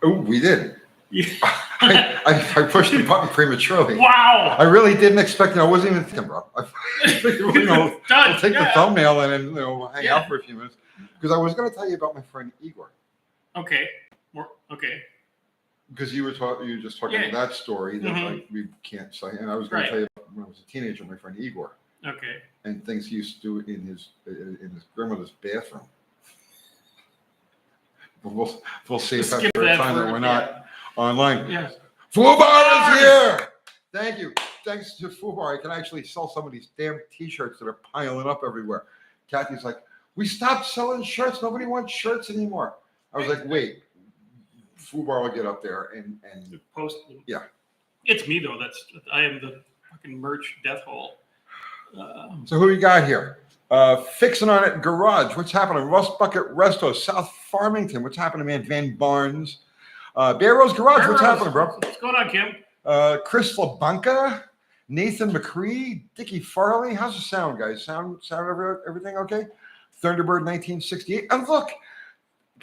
Oh, we did. I pushed the button prematurely. Wow. I really didn't expect it. I wasn't even thinking, bro. I figured, Done. I'll take the Yeah. thumbnail and then hang out for a few minutes. Because I was going to tell you about my friend Igor. Okay. Okay. Because you were just talking about that story that like we can't say, and I was going to tell you about when I was a teenager, my friend Igor. Okay. And things he used to do in his grandmother's bathroom. We'll see if that's the time that we're not online. Yes. Fubar is here. Thank you. Thanks to Fubar, I can actually sell some of these damn T-shirts that are piling up everywhere. Kathy's like, we stopped selling shirts. Nobody wants shirts anymore. I was like, wait. Fubar will get up there and post. Yeah. It's me though. I am the fucking merch death hole. So who we got here? Fixing on it garage. What's happening? Rust Bucket Resto, South Farmington. What's happening, man? Van Barnes. Bear Rose Garage. What's happening, bro? What's going on, Kim? Chris LaBanca, Nathan McCree, Dickie Farley. How's the sound, guys? Sound everything okay? Thunderbird 1968. And look,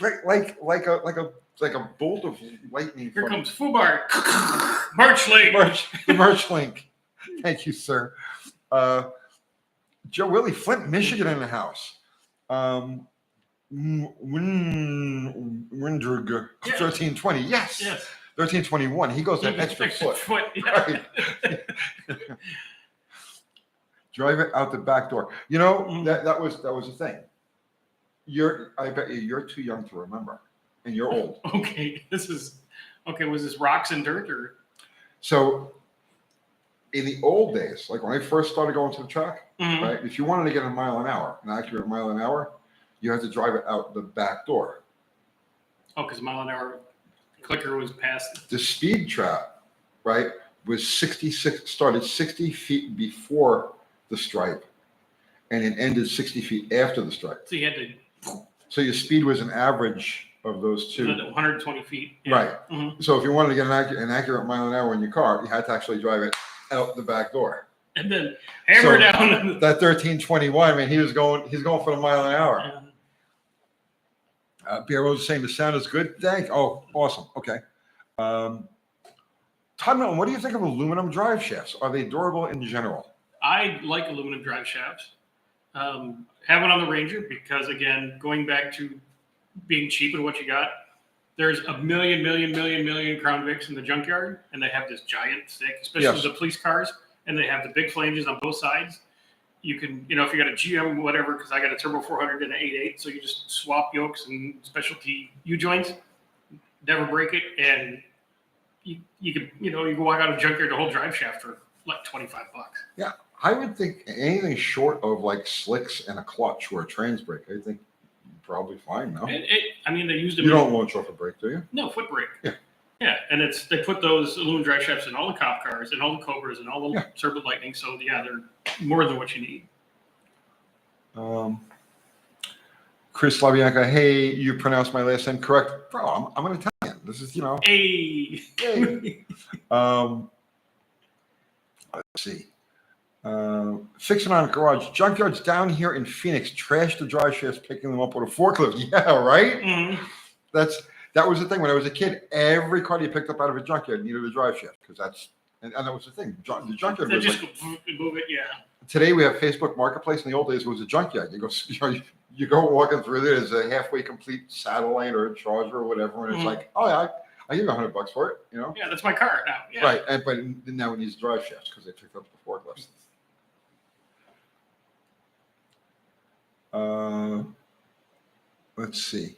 like a bolt of lightning. Here comes Fubar. Merch link. The merch link. Thank you, sir. Joe Willie, Flint, Michigan in the house. Windrug, 1320. Yes. 1321. He goes that extra foot. Yeah. Right. Drive it out the back door. You know, that was the thing. I bet you're too young to remember. And you're old. Okay. Was this rocks and dirt or? So in the old days, like when I first started going to the track, right? If you wanted to get a mile an hour, an accurate mile an hour, you had to drive it out the back door. Oh, because mile an hour clicker was past. The speed trap, right, was 66, started 60 feet before the stripe, and it ended 60 feet after the stripe. So you had to. So your speed was an average of those two. 120 feet. Yeah. Right. Mm-hmm. So if you wanted to get an accurate mile an hour in your car, you had to actually drive it out the back door. And then hammer down. That 1321, I mean, he's going for the mile an hour. Bear Rose saying the sound is good. Oh, awesome. Okay. Todd Milton, what do you think of aluminum drive shafts? Are they durable in general? I like aluminum drive shafts. Have one on the Ranger because, again, going back to being cheap and what you got, there's a million Crown Vics in the junkyard, and they have this giant stick, especially the police cars, and they have the big flanges on both sides. You can, if you got a GM, whatever, because I got a Turbo 400 and an 8.8, so you just swap yokes and specialty U-joints, never break it, and you can walk out of junkyard the whole drive shaft for like $25. Yeah, I would think anything short of like slicks and a clutch or a trans brake, I think probably fine, no? They used them. You don't launch off a brake, do you? No, foot brake. Yeah. Yeah, and they put those aluminum drive shafts in all the cop cars and all the Cobras and all the Turbo Lightning. So they're more than what you need. Chris LaBianca, hey, you pronounced my last name correct, bro. I'm an Italian. This is Hey. Let's see. Fixing on a garage. Junkyard's down here in Phoenix. Trash the drive shafts, picking them up with a forklift. Yeah, right? Mm-hmm. That was the thing. When I was a kid, every car you picked up out of a junkyard needed a drive shaft because and that was the thing. The junkyard was just move it, yeah. Today we have Facebook Marketplace. In the old days, it was a junkyard. You go walking through there. There's a halfway complete satellite or a Charger or whatever, and it's like, oh yeah, I give you $100 for it. Yeah, that's my car now. Yeah. Right, but now it needs drive shafts because they picked up the forklifts. Let's see.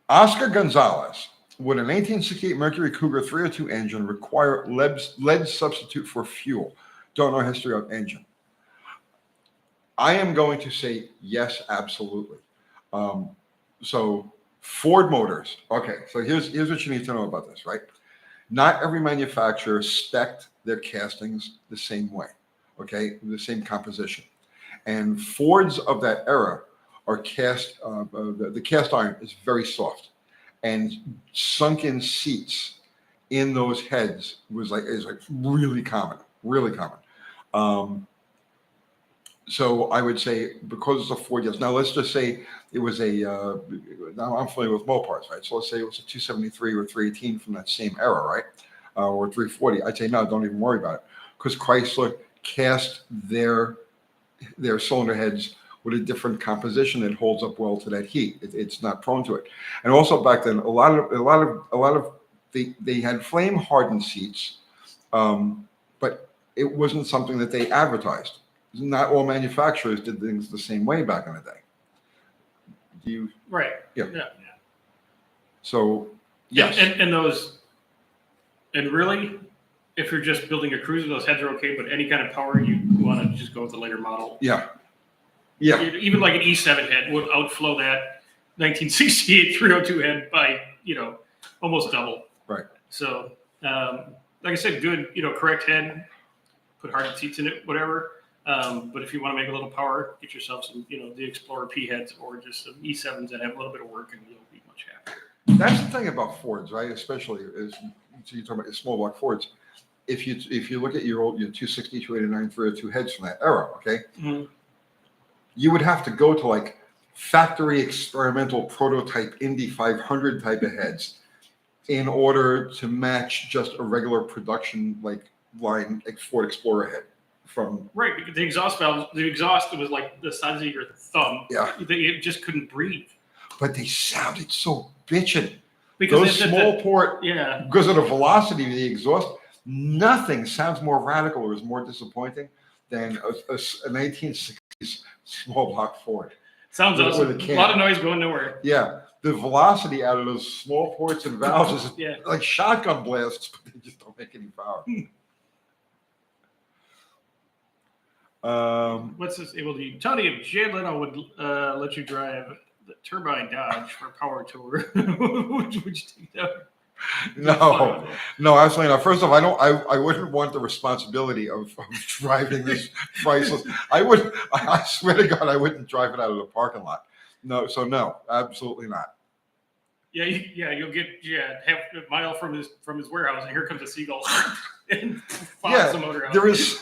Oscar Gonzalez, would an 1868 Mercury Cougar 302 engine require lead substitute for fuel? Don't know history of engine. I am going to say yes, absolutely. So Ford Motors. Okay, so here's what you need to know about this, right? Not every manufacturer spec'd their castings the same way, okay, the same composition. And Fords of that era are cast. The cast iron is very soft, and sunken seats in those heads is like really common, really common. So I would say because it's a Ford, yes. Now let's just say it was a. Now I'm familiar with Mopars, right? So let's say it was a 273 or 318 from that same era, right? Or 340. I'd say no, don't even worry about it, because Chrysler cast their cylinder heads with a different composition that holds up well to that heat. It's not prone to it. And also back then, a lot of they had flame hardened seats, but it wasn't something that they advertised. Not all manufacturers did things the same way back in the day. Do you? Right. Yeah. Yeah. So yes. And those, and really, if you're just building a cruiser, those heads are okay. But any kind of power, you want to just go with the later model. Yeah. Yeah. Even like an E7 head would outflow that 1968 302 head by almost double. Right. So like I said, good correct head, put hardened seats in it, whatever. But if you want to make a little power, get yourself some, the Explorer P heads or just some E7s that have a little bit of work, and you'll be much happier. That's the thing about Fords, right? Especially as so you talk about your small block Fords. If you look at your 260, 289, 302 heads from that era, okay, you would have to go to like factory experimental prototype Indy 500 type of heads in order to match just a regular production line Ford Explorer head. Right, because the exhaust was like the size of your thumb. Yeah, it just couldn't breathe. But they sounded so bitchin'. Because those small port, because of the velocity of the exhaust, nothing sounds more radical or is more disappointing than a 1960s small block Ford. Sounds awesome. A lot of noise going nowhere. Yeah, the velocity out of those small ports and valves is like shotgun blasts, but they just don't make any power. What's this able to do? Tony, if Jay Leno would let you drive the turbine Dodge for a power tour, would you take that? No, absolutely not. First off, I wouldn't want the responsibility of driving this priceless. I swear to God, I wouldn't drive it out of the parking lot. No, absolutely not. You'll get half a mile from his warehouse, and here comes a seagull. And the motor out. There is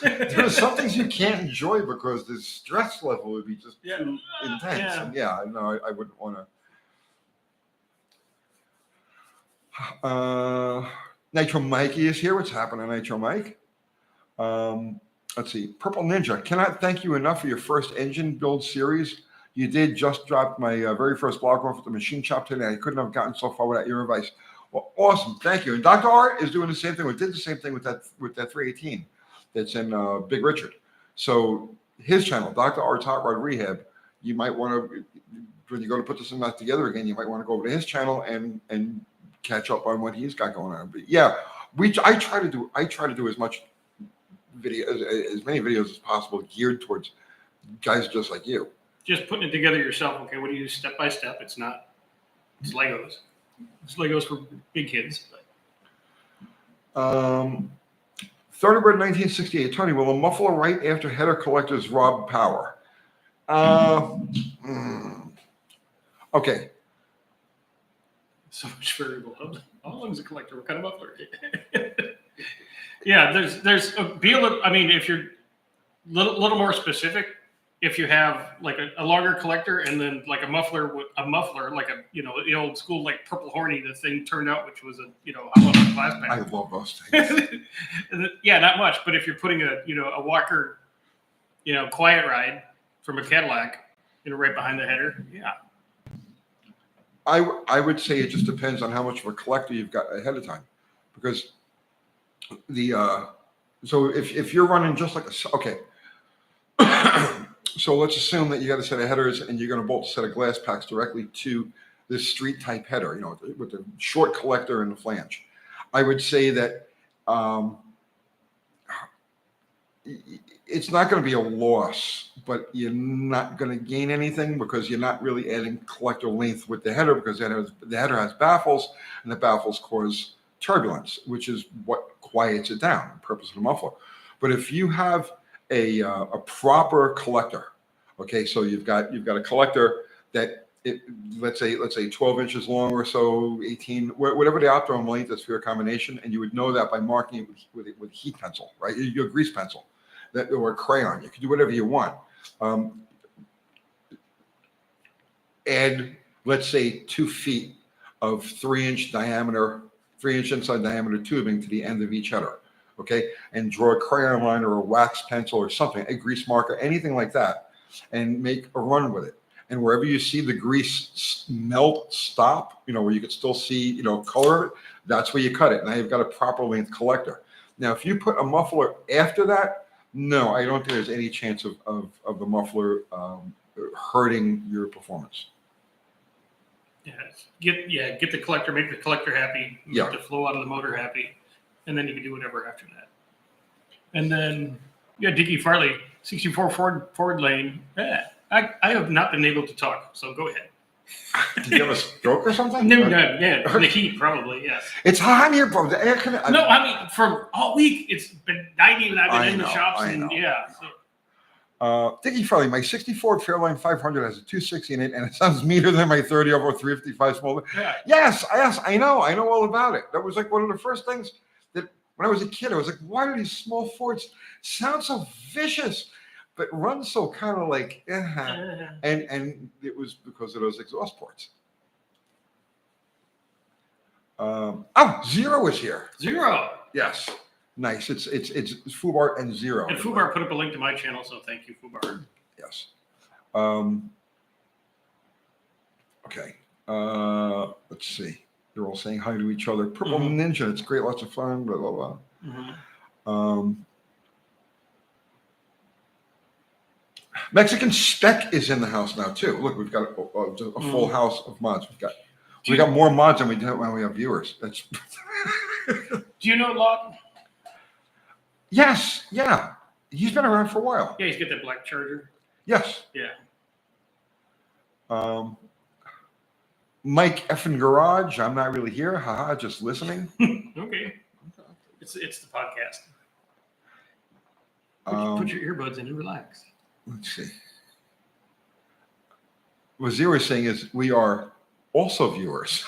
some things you can't enjoy because the stress level would be just too intense. And I wouldn't want to. Nitro Mikey is here. What's happening, Nitro Mike? Let's see. Purple Ninja, cannot thank you enough for your first engine build series. You did just drop my very first blog off at the machine shop today. I couldn't have gotten so far without your advice. Well, awesome, thank you. And Dr. Art is doing the same thing. Did the same thing with that 318 that's in Big Richard. So his channel, Dr. Art's Hot Rod Rehab. You might want to, when you go to put this thing together again, you might want to go over to his channel and catch up on what he's got going on. But I try to do as much video, as many videos as possible geared towards guys just like you. Just putting it together yourself. Okay, what do you do step by step? It's Legos. It's Legos for big kids. Thunderbird 1968. Tony, will a muffler right after header collectors rob power? Okay. So much variable. How long is a collector? What kind of muffler? There's be a little. I mean, if you're little more specific. If you have like a longer collector and then like a muffler, like the old school like Purple Horny, the thing turned out, which was a glass pack. I love those things. Not much, but if you're putting a Walker, Quiet Ride from a Cadillac, right behind the header, I would say it just depends on how much of a collector you've got ahead of time, because so if you're running just like So let's assume that you got a set of headers and you're going to bolt a set of glass packs directly to this street type header, with the short collector and the flange. I would say that it's not going to be a loss, but you're not going to gain anything because you're not really adding collector length with the header, because the header has baffles, and the baffles cause turbulence, which is what quiets it down, the purpose of the muffler. But if you have a proper collector, okay, so you've got a collector that let's say 12 inches long or so, 18, whatever the optimum length is for your combination, and you would know that by marking it with heat pencil, right? Your grease pencil, or a crayon. You can do whatever you want. Um, add, let's say, 2 feet of 3-inch diameter, 3-inch inside diameter tubing to the end of each header. Okay, and draw a crayon line or a wax pencil or something, a grease marker, anything like that, and make a run with it. And wherever you see the grease melt, stop, where you can still see, color of it, that's where you cut it. Now you've got a proper length collector. Now, if you put a muffler after that, no, I don't think there's any chance of the muffler hurting your performance. Get the collector, make the collector happy, make Yeah. the flow out of the motor happy, and then you can do whatever after that. And then, Dickie Farley, 64 Ford lane. Yeah, I have not been able to talk, so go ahead. Did you have a stroke or something? No, the heat probably, yes. It's hot in here, bro. The air conditioner. No, I mean, from all week, it's been 90 and I've been in the shops, I and know. yeah. So. Dickie Farley, my 64 Fairlane 500 has a 260 in it, and it sounds meaner than my 30 over 355 small. Yeah. Yes, I know all about it. That was like one of the first things that when I was a kid, I was like, why do these small Fords sound so vicious, but run so kind of like, and it was because of those exhaust ports. Zero is here. Zero. Yes. Nice. It's Fubar and Zero. And Fubar put up a link to my channel, so thank you, Fubar. Yes. Okay. Let's see. They're all saying hi to each other. Purple Ninja. It's great. Lots of fun. Blah, blah, blah. Mexican Spec is in the house now too. Look, we've got a full house of mods. We got more mods than we do when we have viewers. That's. Do you know Lawton? Yes. Yeah. He's been around for a while. Yeah, he's got that black Charger. Yes. Yeah. Mike effing Garage. I'm not really here. Haha, just listening. Okay. It's the podcast. Put your earbuds in and relax. Let's see. What Zero is saying is we are also viewers.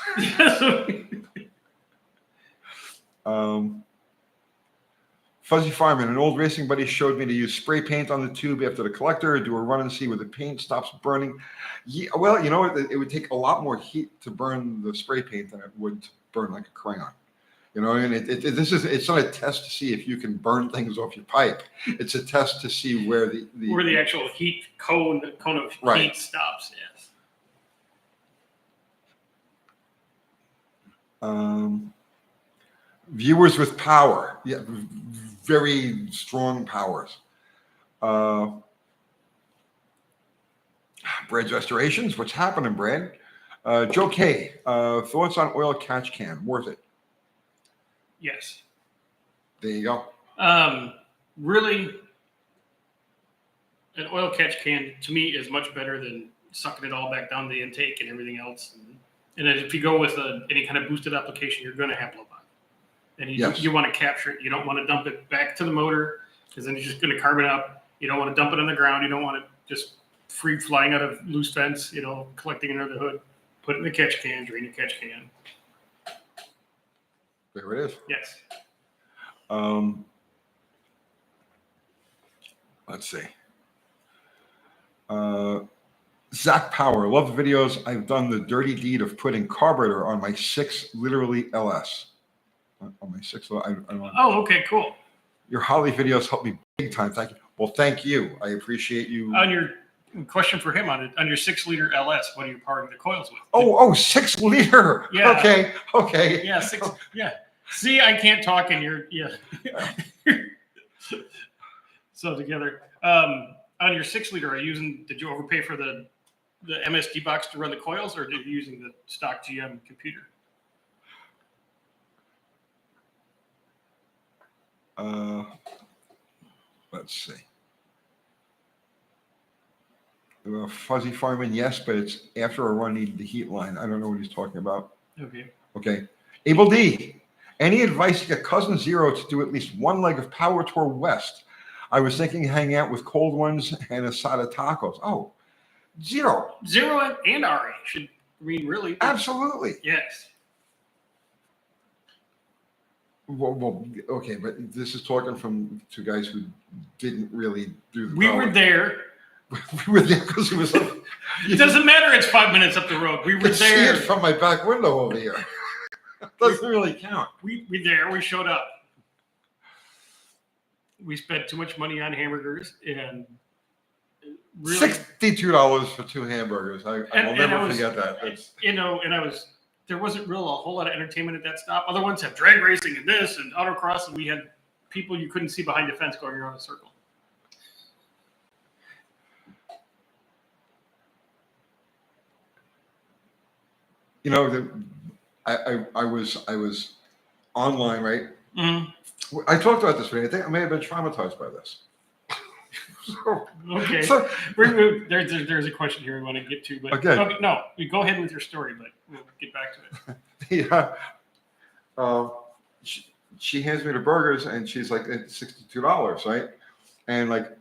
Fuzzy Fireman, an old racing buddy showed me to use spray paint on the tube after the collector, do a run and see where the paint stops burning. Yeah, well, it would take a lot more heat to burn the spray paint than it would to burn like a crayon. And it's not a test to see if you can burn things off your pipe. It's a test to see where the actual heat cone of Right. heat stops. Yes. Viewers with power. Yeah, very strong powers. Brad's Restorations. What's happening, Brad? Joe K. Thoughts on oil catch can? Worth it? Yes. There you go. Really, an oil catch can to me is much better than sucking it all back down the intake and everything else. And then if you go with any kind of boosted application, you're going to have blow by. And you want to capture it. You don't want to dump it back to the motor because then you're just going to carbon up. You don't want to dump it on the ground. You don't want it just free flying out of loose vents, collecting under the hood. Put it in the catch can, drain the catch can. There it is. Yes. Let's see. Zach Power, love the videos. I've done the dirty deed of putting carburetor on my 6 literally LS. On my 6, I don't know. Oh, okay, cool. Your Holly videos help me big time. Thank you. Well, thank you. I appreciate you. On your question for him on your 6-liter LS, what are you powering the coils with? Oh, 6 liter. Yeah. Okay. Yeah, 6. Yeah. See, I can't talk, and you're So together, on your 6-liter, did you overpay for the MSD box to run the coils, or did you using the stock GM computer? Let's see. Fuzzy Fireman, yes, but it's after a run needed the heat line. I don't know what he's talking about. Okay. Abel D. Any advice to get Cousin Zero to do at least one leg of Power Tour West? I was thinking hang out with cold ones and a side of tacos. Oh, Zero and RA should really. Absolutely. Yes. Well, okay, but this is talking from 2 guys who didn't really do the We were there. We were there because it was like, It doesn't matter. It's 5 minutes up the road. We you were could see it there. from my back window over here. Doesn't really count. We there. We showed up. We spent too much money on hamburgers and really, $62 for 2 hamburgers. I will never forget that. It's, and there wasn't real a whole lot of entertainment at that stop. Other ones have drag racing and this and autocross, and we had people you couldn't see behind the fence going around a circle. you know, I was online, right? Mm-hmm. I talked about this, but I think I may have been traumatized by this. Okay. So, there's a question here we want to get to, but okay, no, you go ahead with your story, but we'll get back to it. Yeah. She hands me the burgers and she's like, it's $62, right? And like,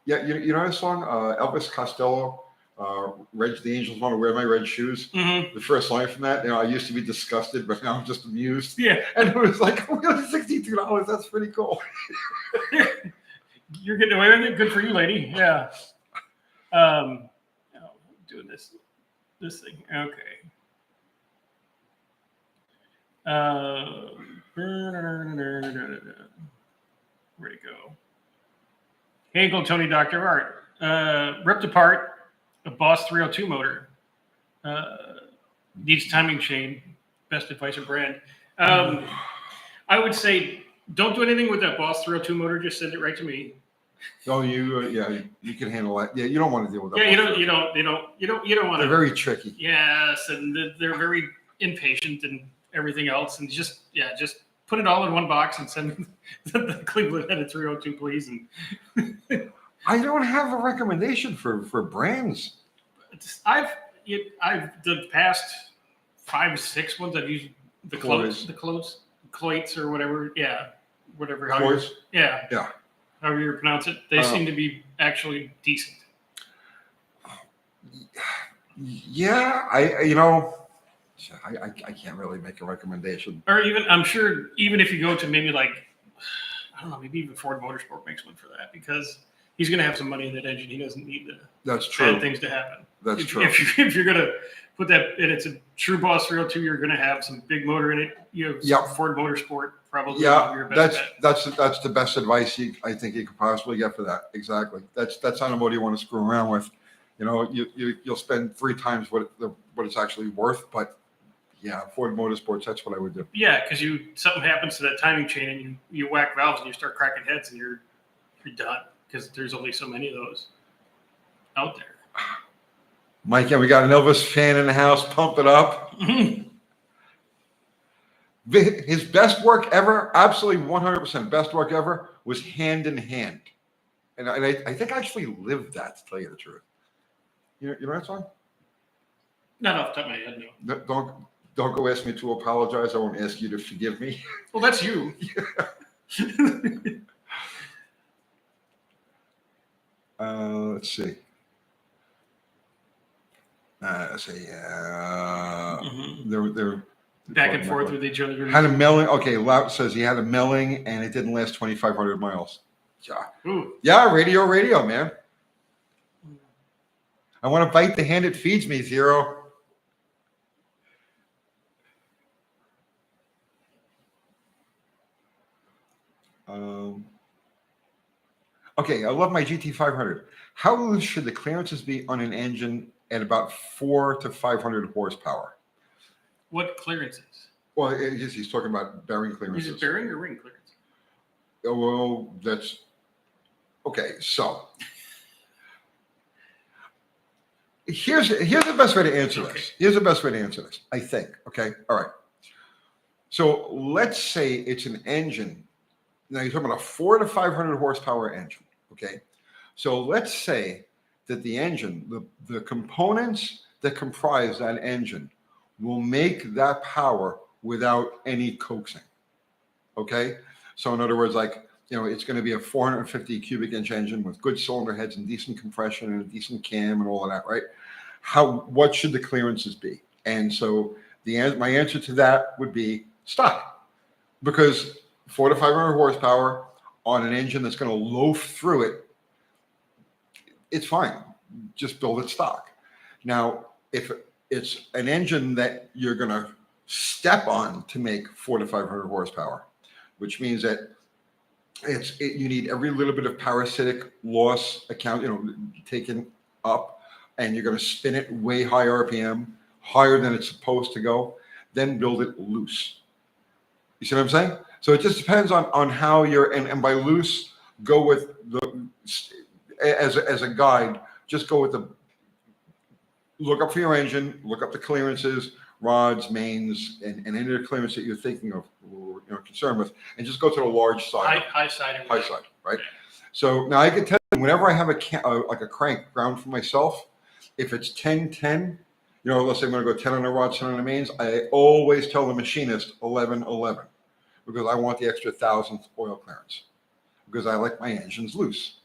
yeah, you know that song, Elvis Costello, Reg the Angels Want to Wear My Red Shoes? Mm-hmm. The first line from that, I used to be disgusted, but now I'm just amused. Yeah. And it was like, really, $62, that's pretty cool. You're getting away with it. Good for you, lady. Yeah. Doing this thing. Okay. Where'd it go? Hagel, Tony, Dr. Art. Ripped apart a Boss 302 motor. Needs timing chain. Best advice of brand. I would say don't do anything with that Boss 302 motor. Just send it right to me. Oh, you can handle that. Yeah, you don't want to deal with that. Yeah, you don't want to. They're very tricky. Yes, and they're very impatient and everything else, and just put it all in one box and send the Cleveland headed 302, please. And I don't have a recommendation for brands. I've the past 5-6 ones I've used the Cloits or whatever. Yeah, whatever. Cloits? Yeah. Yeah. However you pronounce it, they seem to be actually decent. Yeah, I can't really make a recommendation. Or even, I'm sure, even if you go to maybe like, I don't know, maybe even Ford Motorsport makes one for that because he's going to have some money in that engine. He doesn't need That's true. bad things to happen. That's true. If you're going to put that, and it's a true Boss 302, you're going to have some big motor in it. You have Ford Motorsport probably. Yeah, that's the best advice I think you could possibly get for that. Exactly. That's not a motor you want to screw around with. You'll spend 3 times what it's actually worth, but yeah, Ford Motorsports, that's what I would do. Yeah, because something happens to that timing chain and you whack valves and you start cracking heads and you're done because there's only so many of those out there. Mike, and we got an Elvis fan in the house. Pump it up. His best work ever, absolutely 100% best work ever, was Hand in Hand, and I think I actually lived that, to tell you the truth. You know that song? Not off the top of my head, no. Don't go ask me to apologize. I won't ask you to forgive me. Well, that's you. Let's see. They're back and forth with each other. Had a milling. Okay, Lout says he had a milling and it didn't last 2,500 miles. Yeah. Ooh. Yeah, radio, man. I want to bite the hand that feeds me, Zero. Okay, I love my GT500. How loose should the clearances be on an engine at about 400 to 500 horsepower? What clearances? Well, he's talking about bearing clearances. Is it bearing or ring clearance? Oh, well, that's okay. So here's the best way to answer this. Here's the best way to answer this, I think. Okay, all right. So let's say it's an engine. Now you're talking about a 400 to 500 horsepower engine. Okay, so let's say that the engine, the components that comprise that engine, will make that power without any coaxing. Okay, so in other words, like, it's going to be a 450 cubic inch engine with good cylinder heads and decent compression and a decent cam and all of that, right? What should the clearances be? And so my answer to that would be stop, because 400 to 500 horsepower on an engine that's going to loaf through it, it's fine. just build it stock. Now, if it's an engine that you're going to step on to make 400 to 500 horsepower, which means that you need every little bit of parasitic loss taken up, and you're going to spin it way high RPM, higher than it's supposed to go, then build it loose. You see what I'm saying? So it just depends on how you're, and by loose, go with as a guide, just go with look up for your engine, look up the clearances, rods, mains, and any of the clearance that you're thinking of or concerned with, and just go to the large side. High side. High side, right? So now I can tell you, whenever I have like a crank ground for myself, if it's 10-10, let's say I'm going to go 10 on the rods, 10 on the mains, I always tell the machinist 11-11 because I want the extra 1,000th oil clearance because I like my engines loose.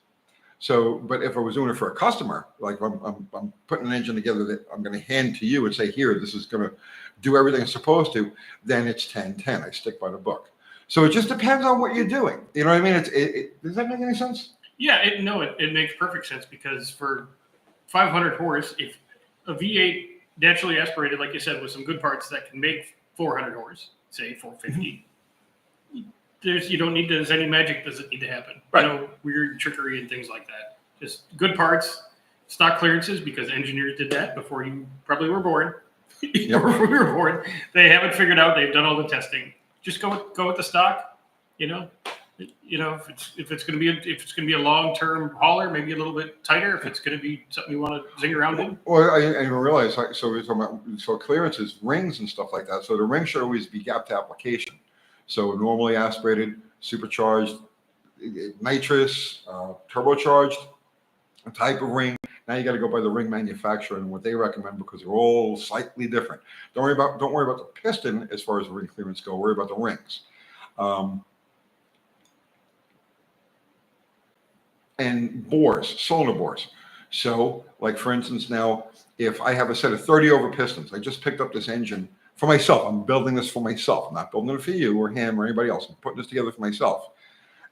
So, but if I was doing it for a customer, like I'm putting an engine together that I'm going to hand to you and say, here, this is going to do everything it's supposed to, then it's 10-10. I stick by the book. So it just depends on what you're doing. You know what I mean? Does that make any sense? Yeah, it makes perfect sense because for 500 horse, if a V8 naturally aspirated, like you said, with some good parts that can make 400 horse, say 450, you don't need there's any magic doesn't need to happen. Right. Weird trickery and things like that. Just good parts, stock clearances, because engineers did that before you probably were born. Yep. Before we were born. They haven't figured out, they've done all the testing. Just go with the stock, if it's going to be a long-term hauler, maybe a little bit tighter. If it's going to be something you want to zing around in. Well, I didn't realize, so we're talking about clearances, rings and stuff like that. So the ring should always be gap to application. So normally aspirated, supercharged, nitrous, turbocharged, a type of ring. Now you got to go by the ring manufacturer and what they recommend because they're all slightly different. Don't worry about the piston as far as the ring clearance go. Worry about the rings. And bores, cylinder bores. So, like for instance, now if I have a set of 30 over pistons, I just picked up this engine for myself. I'm building this for myself. I'm not building it for you or him or anybody else. I'm putting this together for myself.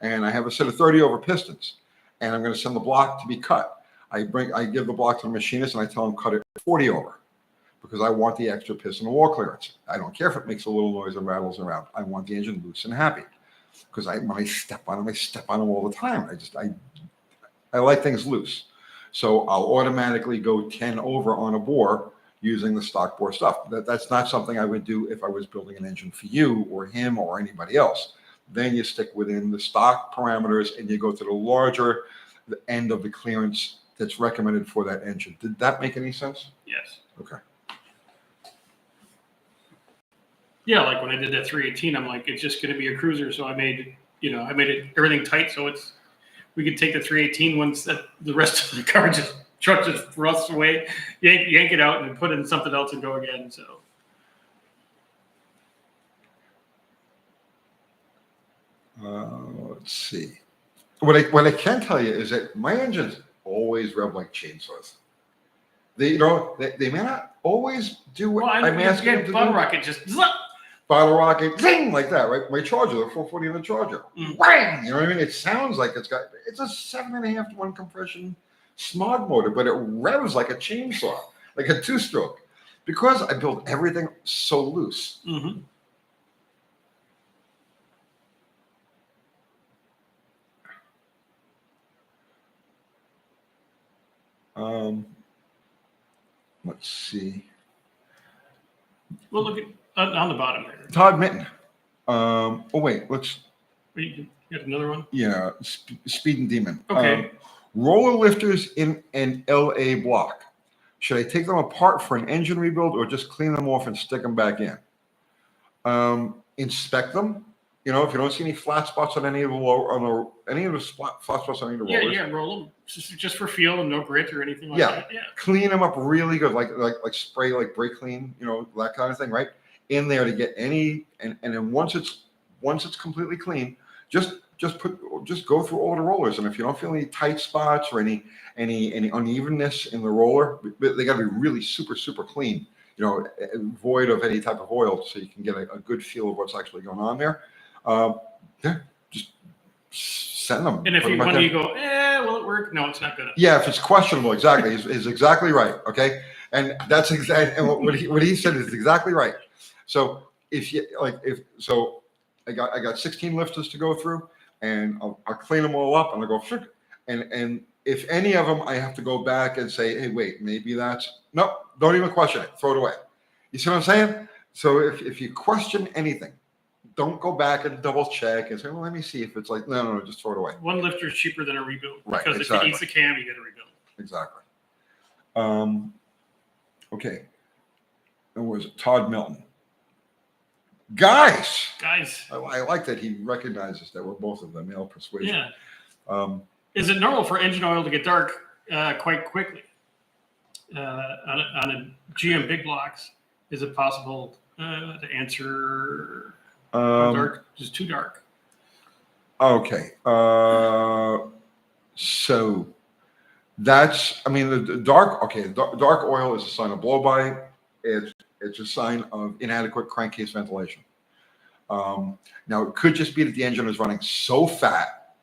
And I have a set of 30 over pistons, and I'm going to send the block to be cut. I give the block to the machinist and I tell him cut it 40 over because I want the extra piston and wall clearance. I don't care if it makes a little noise and rattles around. I want the engine loose and happy because when I step on them all the time. I like things loose. So I'll automatically go 10 over on a bore using the stock bore stuff. That's not something I would do if I was building an engine for you or him or anybody else. Then you stick within the stock parameters and you go to the larger end of the clearance that's recommended for that engine. Did that make any sense? Yes. Okay. Yeah, like when I did that 318, I'm like, it's just going to be a cruiser. So I made it everything tight. So we could take the 318 once the rest of the truck just rusts away, yank it out and put in something else and go again. So. Let's see. What I can tell you is that my engines always rev like chainsaws. They may not always do what I'm asking them to bottle do. rocket just Bottle rocket, zing, like that, right? My Charger, the 440 in the Charger, whang! You know what I mean? It sounds like it's a 7.5 to 1 compression smog motor, but it revs like a chainsaw, like a 2-stroke, because I built everything so loose. Mm-hmm. Let's see. Well, look at on the bottom there. Todd Mitten. Oh wait, You got another one? Yeah, Speed and Demon. Okay. Roller lifters in an LA block. Should I take them apart for an engine rebuild or just clean them off and stick them back in? Inspect them. If you don't see any flat spots on any of the flat spots on any of the rollers. Yeah, roll them just for feel and no grit or anything like that. Yeah. Clean them up really good, like spray, like brake clean, that kind of thing, right? In there to get any, and then once it's completely clean, just go through all the rollers, and if you don't feel any tight spots or any unevenness in the roller, they got to be really super clean, void of any type of oil, so you can get a good feel of what's actually going on there. Just send them. And if you go, work? No, it's not gonna. Yeah, if it's questionable, exactly, is exactly right. Okay, and that's exactly, and what he said is exactly right. So if you I got 16 lifters to go through, and I'll clean them all up, and I'll go, "Phew," and if any of them I have to go back and say, hey, wait, maybe that's no, don't even question it, throw it away. You see what I'm saying? So if you question anything, don't go back and double check and say, well, let me see if it's like, no, just throw it away. One lifter is cheaper than a rebuild. Right, Because exactly. if it eats the cam, you got to rebuild. Exactly. Okay. And was it Todd Milton? Guys, I like that he recognizes that we're both of the male persuasion. Yeah. Is it normal for engine oil to get dark quite quickly on a GM big blocks? Is it possible to answer how dark is too dark? Okay. So that's, I mean, the dark oil is a sign of blow by. It's a sign of inadequate crankcase ventilation. Now it could just be that the engine is running so fat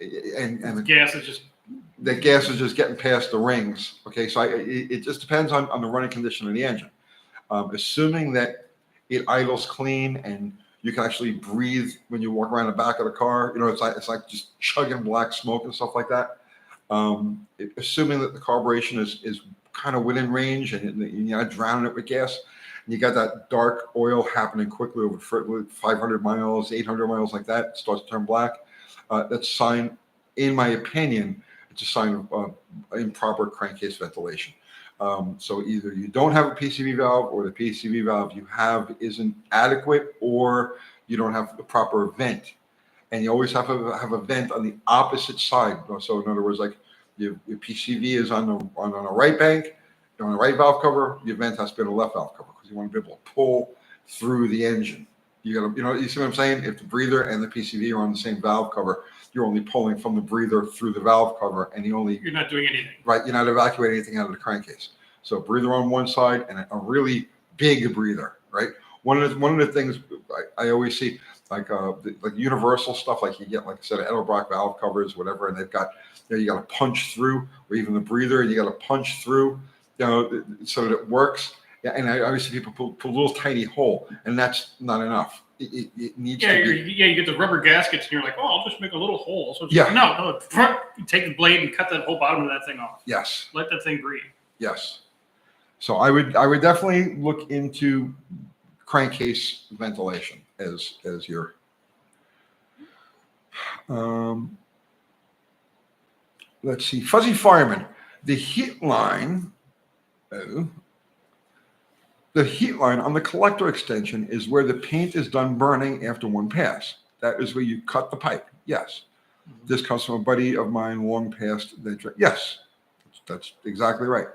and the gas is just getting past the rings. Okay. So it just depends on the running condition of the engine. Assuming that it idles clean and you can actually breathe when you walk around the back of the car, it's like just chugging black smoke and stuff like that. Assuming that the carburation is kind of within range and you're not drowning it with gas, and you got that dark oil happening quickly over 500 miles, 800 miles like that, it starts to turn black. That's a sign, in my opinion, it's a sign of improper crankcase ventilation. So either you don't have a PCV valve, or the PCV valve you have isn't adequate, or you don't have the proper vent. And you always have to have a vent on the opposite side. So in other words, like your PCV is on the right bank, on the right valve cover, your vent has to be on the left valve cover, because you want to be able to pull through the engine. You gotta, you see what I'm saying? If the breather and the PCV are on the same valve cover, you're only pulling from the breather through the valve cover, and you're not doing anything. Right, you're not evacuating anything out of the crankcase. So breather on one side and a really big breather, right? One of the things I always see, like universal stuff, like you get, like I said, Edelbrock valve covers, whatever, and they've got, you got to punch through, or even the breather, you got to punch through, so that it works. Yeah, and I always see people put a little tiny hole, and that's not enough. It needs to be. You get the rubber gaskets, and you're like, oh, I'll just make a little hole. So yeah. No, you take the blade and cut that whole bottom of that thing off. Yes. Let that thing breathe. Yes. So I would definitely look into crankcase ventilation as your. Let's see, Fuzzy Fireman, the heat line. The heat line on the collector extension is where the paint is done burning after one pass. That is where you cut the pipe. Yes. Mm-hmm. This comes from a buddy of mine long past. Yes, that's exactly right.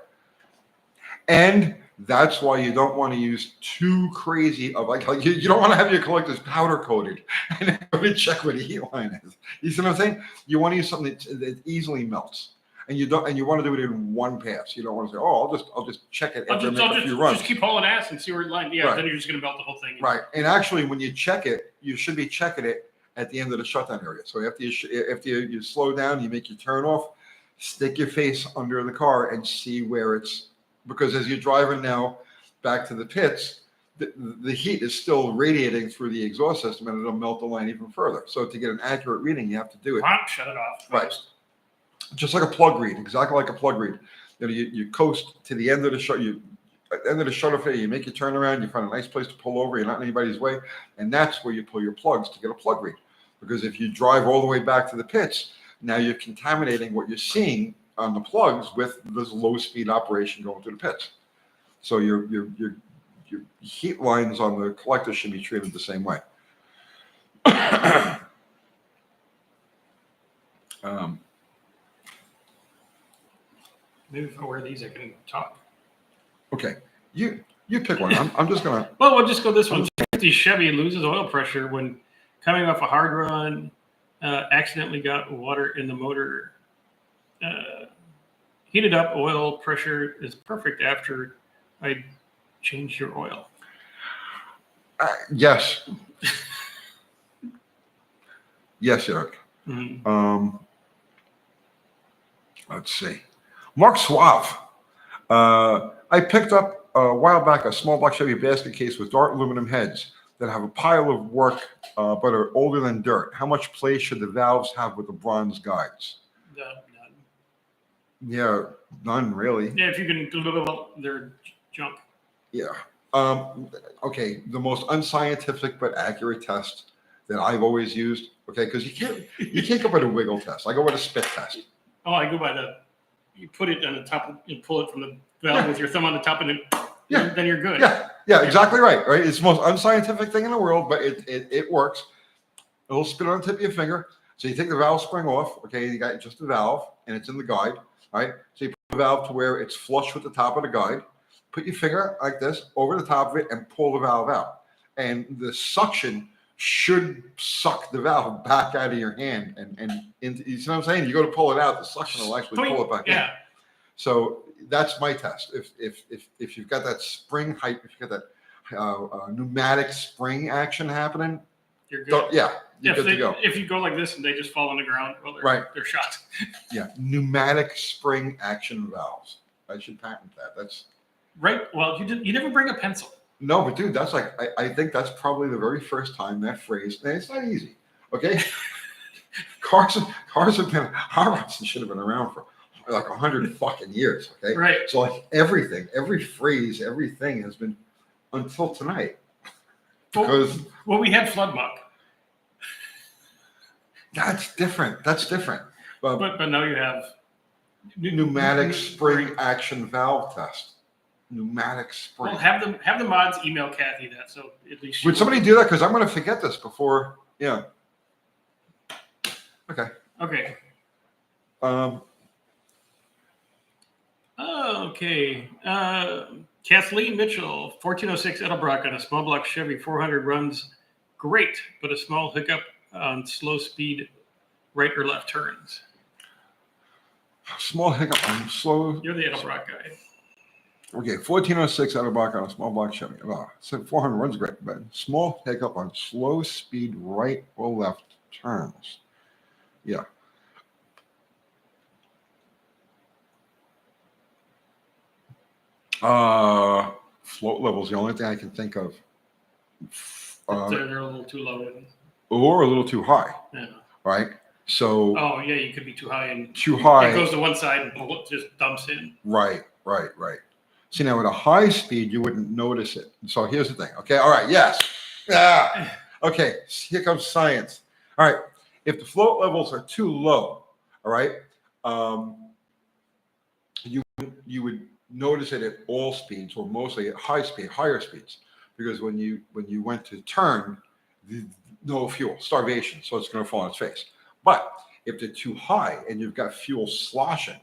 And that's why you don't want to use too crazy of like you don't want to have your collectors powder coated and really check where the heat line is. You see what I'm saying? You want to use something that easily melts. And you want to do it in one pass. You don't want to say, "Oh, I'll just check it after make a few runs." Just keep hauling ass and see where it line. Yeah, right. Then you're just going to melt the whole thing. Right. And actually, when you check it, you should be checking it at the end of the shutdown area. So after you slow down, you make your turn off, stick your face under the car and see where it's, because as you're driving now back to the pits, the heat is still radiating through the exhaust system, and it'll melt the line even further. So to get an accurate reading, you have to do it. Shut it off. Right. Just like a plug read, exactly like a plug read. You coast to the end of the shutter fair, you make your turnaround, you find a nice place to pull over, you're not in anybody's way, and that's where you pull your plugs to get a plug read. Because if you drive all the way back to the pits, now you're contaminating what you're seeing on the plugs with this low speed operation going through the pits. So your heat lines on the collector should be treated the same way. Maybe if I wear these, I can talk. Okay, you pick one. I'm just gonna. Well, we'll just go this one. Chevy loses oil pressure when coming off a hard run. Accidentally got water in the motor. Heated up. Oil pressure is perfect after I changed your oil. Yes. Yes, Eric. Mm-hmm. Let's see. Mark Suave. I picked up a while back a small block Chevy basket case with dark aluminum heads that have a pile of work but are older than dirt. How much play should the valves have with the bronze guides? None. Yeah, none really. Yeah, if you can deliver their junk. Yeah. Okay, the most unscientific but accurate test that I've always used. Okay, because you can't go by the wiggle test. I go by the spit test. Oh, I go by you put it on the top and pull it from the valve with your thumb on the top, and then you're good. Yeah, exactly right. Right, it's the most unscientific thing in the world, but it works. A little spit on the tip of your finger. So you take the valve spring off. Okay, you got just the valve, and it's in the guide. Right. So you put the valve to where it's flush with the top of the guide. Put your finger like this over the top of it and pull the valve out. And the suction should suck the valve back out of your hand and into. You see what I'm saying? You go to pull it out, the suction will actually pull it back in. So that's my test. If you've got that spring height, if you've got that pneumatic spring action happening, you're good. You're good to go. If you go like this and they just fall on the ground, well, they're shot. Yeah, pneumatic spring action valves. I should patent that. That's right. Well, you never bring a pencil. No, but dude, that's like I think that's probably the very first time that phrase. And it's not easy. Okay, cars have been hot rods should have been around for like 100 fucking years. Okay, right. So like everything, every phrase, everything has been until tonight. Because we had flood muck. That's different. But now you have pneumatic spring action valve test. Pneumatic spring. Well, have the mods email Kathy that, so at least. Would somebody do that? Because I'm going to forget this before. Yeah. Okay. Okay. Kathleen Mitchell, 1406 Edelbrock on a small block Chevy 400 runs great, but a small hiccup on slow speed right or left turns. Small hiccup on slow. You're the Edelbrock guy. Okay, 1406 Edelbrock on a small block Chevy. So 400 runs great, but small hiccup on slow speed right or left turns. Yeah. Float level's the only thing I can think of. They're a little too low. Or a little too high. Yeah. Right? So. Oh, yeah, you could be too high. Too high. It goes to one side and just dumps in. Right. See, now at a high speed, you wouldn't notice it. So here's the thing. Okay. All right. Yes. Yeah. Okay. Here comes science. All right. If the float levels are too low, all right, you would notice it at all speeds, or mostly at higher speeds, because when you went to turn, no fuel, starvation, so it's going to fall on its face. But if they're too high and you've got fuel sloshing,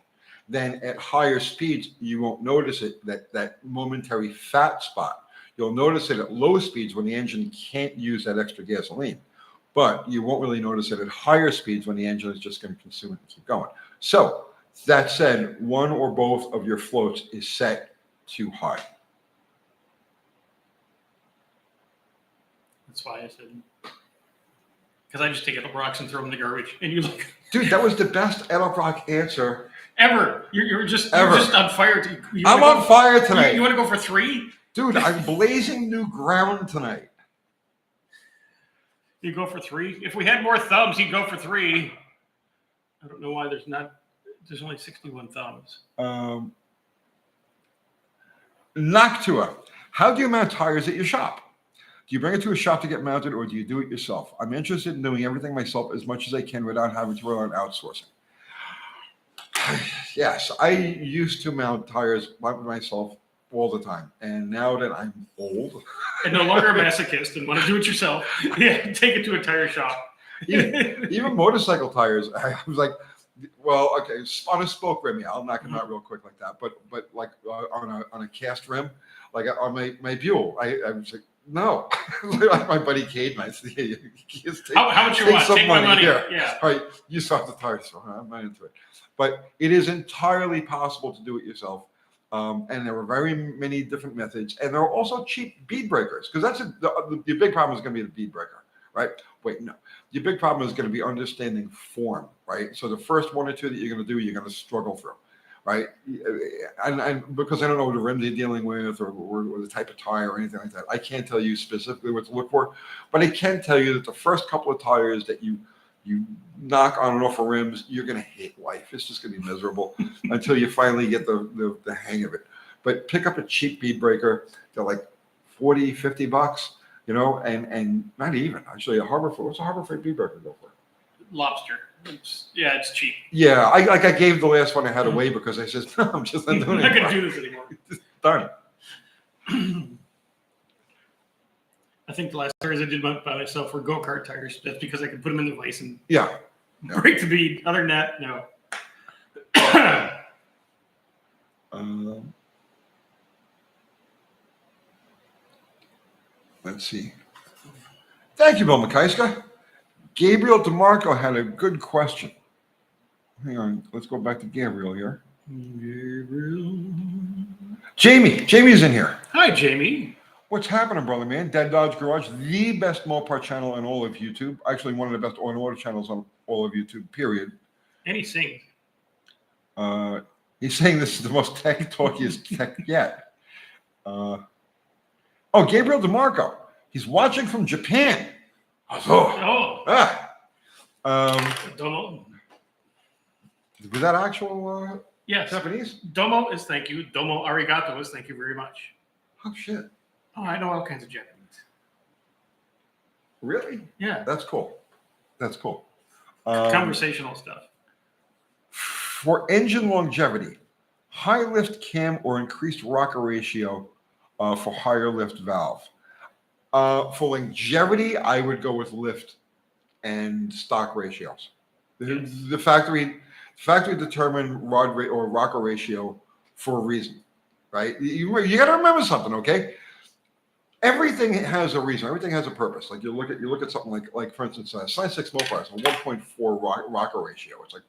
then at higher speeds you won't notice it, that momentary fat spot. You'll notice it at low speeds when the engine can't use that extra gasoline, but you won't really notice it at higher speeds when the engine is just going to consume it and keep going. So that said, one or both of your floats is set too high. That's why I said, because I just take Edelbrocks and throw them in the garbage, and you look. Dude, that was the best Edelbrock answer ever. You're just on fire. I'm on fire tonight. You want to go for 3? Dude, I'm blazing new ground tonight. You go for 3? If we had more thumbs, you'd go for 3. I don't know why there's only 61 thumbs. Noctua, how do you mount tires at your shop? Do you bring it to a shop to get mounted, or do you do it yourself? I'm interested in doing everything myself as much as I can without having to rely on outsourcing. Yes, I used to mount tires by myself all the time, and now that I'm old and no longer a masochist and want to do it yourself, yeah, take it to a tire shop. even motorcycle tires, I was like, well, okay, on a spoke rim, yeah, I'll knock them out real quick like that. But like on a cast rim, like on my Buell, I was like, no. Like my buddy Cade and I said, yeah, how much you want? Take my money. Here. Yeah. All right, you saw the tires, so I'm not into it. But it is entirely possible to do it yourself. And there are very many different methods. And there are also cheap bead breakers, because that's the big problem is going to be the bead breaker, right? Wait, no. Your big problem is going to be understanding form, right? So the first one or two that you're going to do, you're going to struggle through, right? And because I don't know what the rims you're dealing with or the type of tire or anything like that, I can't tell you specifically what to look for, but I can tell you that the first couple of tires that you knock on and off of rims, you're going to hate life. It's just going to be miserable until you finally get the hang of it. But pick up a cheap bead breaker. They're like 40, 50 bucks, you know, and not even actually a Harbor Freight. What's a Harbor Freight bead breaker go for? Lobster. It's cheap. Yeah, I gave the last one I had away because I said, no, I'm just not doing it. I'm not going to do this anymore. Done. I think the last tires I did by myself were go-kart tires. That's because I could put them in the vise and Yeah. break the bead. Other than that, no. Let's see. Thank you, Bill McKeiska. Gabriel DeMarco had a good question. Hang on. Let's go back to Gabriel here. Gabriel. Jamie's in here. Hi, Jamie. What's happening, brother, man? Dead Dodge Garage, the best Mopar channel in all of YouTube. Actually, one of the best automotive channels on all of YouTube, period. And he sings. He's saying this is the most talkiest tech yet. Gabriel DeMarco. He's watching from Japan. Oh. Domo. Was that actual Yes. Japanese? Domo is thank you. Domo arigato is thank you very much. Oh, shit. Oh, I know all kinds of Japanese. Really? Yeah. That's cool. That's cool. Conversational stuff. For engine longevity, high lift cam or increased rocker ratio for higher lift valve. For longevity, I would go with lift and stock ratios. Yes. The factory determined rod rate or rocker ratio for a reason, right? You got to remember something, okay? Everything has a reason. Everything has a purpose. Like you look at something like for instance, Slant 6 Mopar is a 1.4 rocker ratio. It's like,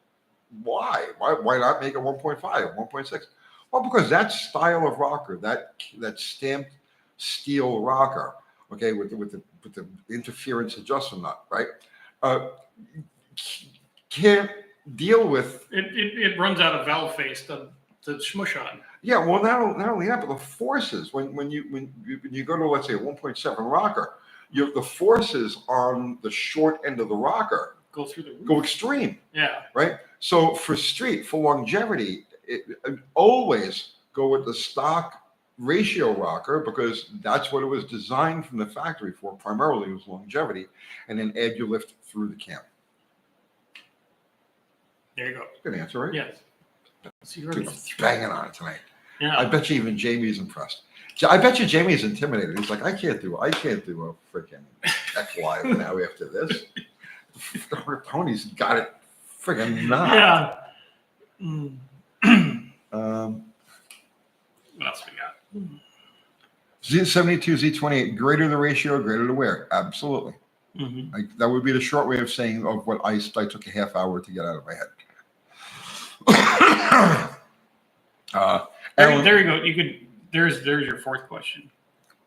why not make it 1.5, 1.6? Well, because that style of rocker, that stamped steel rocker, okay, with the interference adjustment nut, right? Can't deal with it runs out of valve face to smush on. Yeah, well, not only that, but the forces when you go to, let's say, a 1.7 rocker, the forces on the short end of the rocker Go through the roof. Go extreme. Yeah. Right. So for longevity, always go with the stock ratio rocker because that's what it was designed from the factory for. Primarily, it was longevity, and then add your lift through the cam. There you go. Good answer, right? Yes. So Dude, I'm banging on it tonight. Yeah. I bet you even Jamie's impressed. I bet you Jamie's intimidated. He's like, I can't do a freaking X Live now after this. Tony's got it freaking not. Yeah. What else we got? Z72, Z28, greater the ratio, greater the wear. Absolutely. Mm-hmm. Like, that would be the short way of saying of what I took a half hour to get out of my head. There you go. You could. There's your fourth question.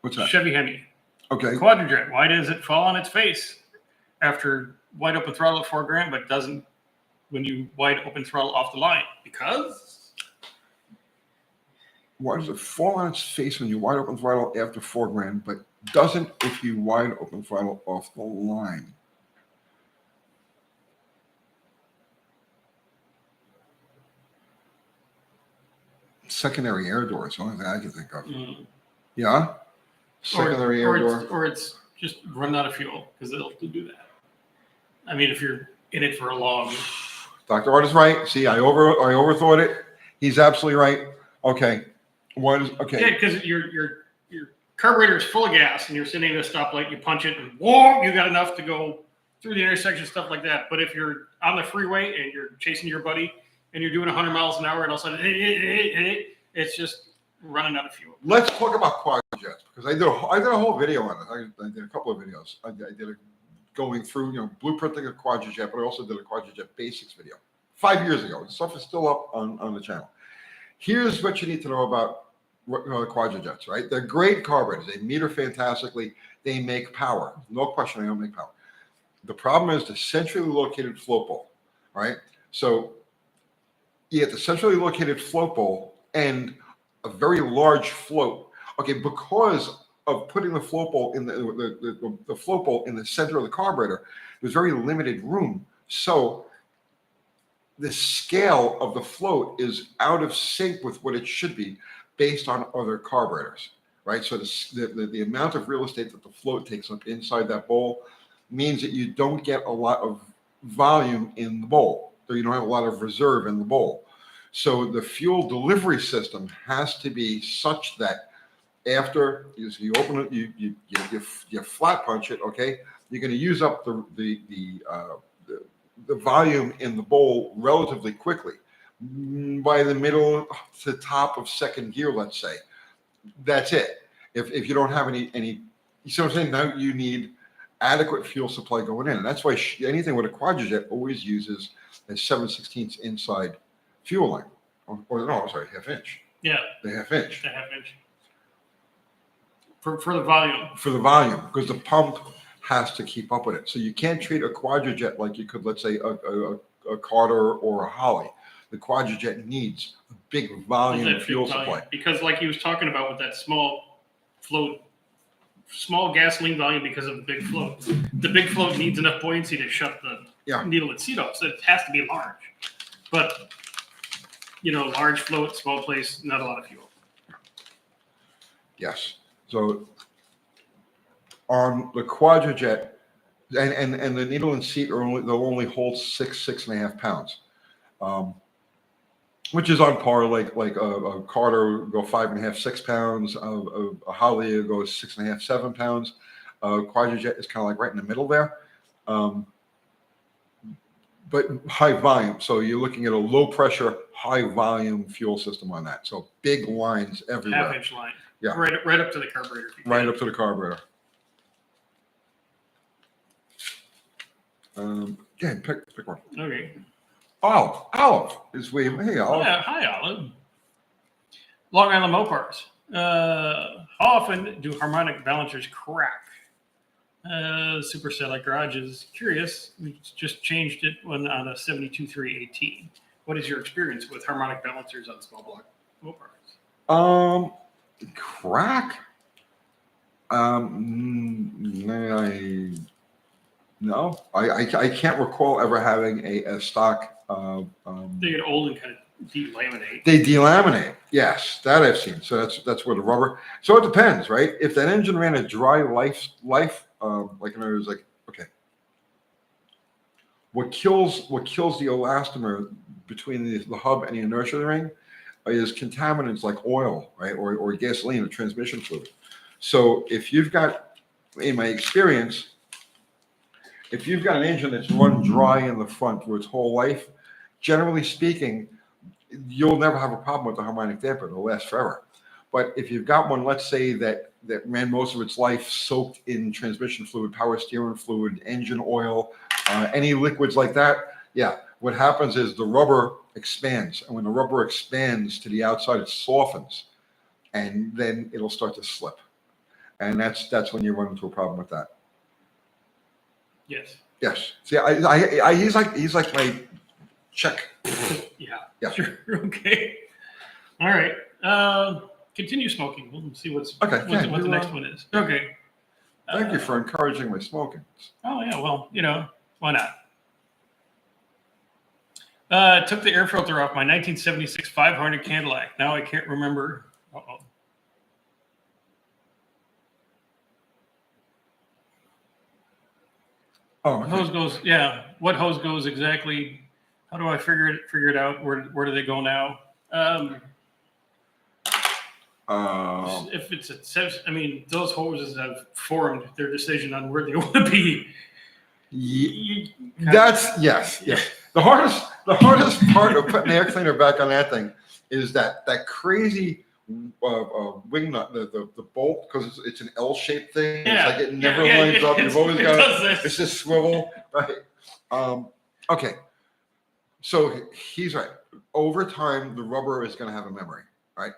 What's that? Chevy Hemi. Okay. Quadrajet. Why does it fall on its face after wide open throttle at $4,000, but doesn't when you wide open throttle off the line? Because why does it fall on its face when you wide open throttle after $4,000, but doesn't if you wide open throttle off the line? Secondary air door is the only thing I can think of. Yeah? Secondary air door. Or it's just running out of fuel because they'll do that. I mean, if you're in it for a long. Dr. Art is right. See, I overthought it. He's absolutely right. Okay. Okay. Yeah, because your carburetor is full of gas and you're sitting at a stoplight, you punch it and whoa, you got enough to go through the intersection, stuff like that. But if you're on the freeway and you're chasing your buddy and you're doing 100 miles an hour and all of a sudden it's just running out of fuel. Let's talk about Quadrajets because I did a whole video on it. I did a couple of videos. I did a going through, blueprinting a Quadrajet, but I also did a Quadrajet basics video 5 years ago. The stuff is still up on the channel. Here's what you need to know about Quadrajets, right? They're great carburetors. They meter fantastically. They make power. No question they don't make power. The problem is the centrally located float bowl, right? So you get the centrally located float bowl and a very large float. Okay, because of putting the float bowl in the float bowl in the center of the carburetor, there's very limited room. So the scale of the float is out of sync with what it should be based on other carburetors, right? So the amount of real estate that the float takes up inside that bowl means that you don't get a lot of volume in the bowl. So you don't have a lot of reserve in the bowl. So the fuel delivery system has to be such that after you open it, you flat punch it, okay? You're going to use up the volume in the bowl relatively quickly. By the middle to top of second gear, let's say, that's it. If you don't have any, you see what I'm saying? Now you need adequate fuel supply going in, and that's why anything with a Quadrajet always uses a 7/16 inside fuel line, or no, I'm sorry, half inch. Yeah, The half inch. the half inch. For the volume. For the volume, because the pump has to keep up with it. So you can't treat a Quadrajet like you could, let's say, a Carter or a Holly. The Quadrajet needs a big volume of fuel supply. Because like he was talking about with that small float, small gasoline volume because of the big float. The big float needs enough buoyancy to shut the needle and seat off. So it has to be large. But, large float, small place, not a lot of fuel. Yes. So on the Quadrajet, and the needle and seat they'll only hold 6.5 pounds, which is on par like a Carter will go 5.5, 6 pounds. A Holly goes 6.5, 7 pounds. Quadrajet is kind of like right in the middle there, but high volume. So you're looking at a low pressure, high volume fuel system on that. So big lines everywhere. Half inch line. Yeah. Right up to the carburetor. Right up to the carburetor. Again, pick one. Okay. Olive is we. Hey, Olive. Yeah, hi, Olive. Long Island Mopars. How often do harmonic balancers crack? Superset like garage is curious. We just changed it on a 72.3 AT. What is your experience with harmonic balancers on small block Mopars? Crack. I can't recall ever having a stock. They get old and kind of delaminate. They delaminate. Yes, that I've seen. So that's where the rubber. So it depends, right? If that engine ran a dry life, like in other words, like okay, what kills the elastomer between the hub and the inertia ring is contaminants like oil, right, or gasoline or transmission fluid. So if you've got, in my experience, if you've got an engine that's run dry in the front for its whole life, generally speaking, you'll never have a problem with the harmonic damper. It'll last forever. But if you've got one, let's say that ran most of its life soaked in transmission fluid, power steering fluid, engine oil, any liquids like that, yeah, what happens is the rubber expands. And when the rubber expands to the outside, it softens. And then it'll start to slip. And that's when you run into a problem with that. Yes. Yes. See, he's like my check. Yeah. Yeah. Sure. Okay. All right. Continue smoking. We'll see what the next one is. Okay. Thank you for encouraging my smoking. Oh yeah. Well, why not? Took the air filter off my 1976 500 Cadillac. Now I can't remember. Uh-oh. Oh, okay. Hose goes. Yeah. What hose goes exactly? How do I figure it out? Where do they go now? If it's those hoses have formed their decision on where they want to be. Yes. The hardest part of putting the air cleaner back on that thing is that crazy wing nut, the bolt, because it's an L-shaped thing. Yeah. It's like it never lines up. You've always got it's just swivel, right? Okay. So he's right. Over time, the rubber is going to have a memory, right?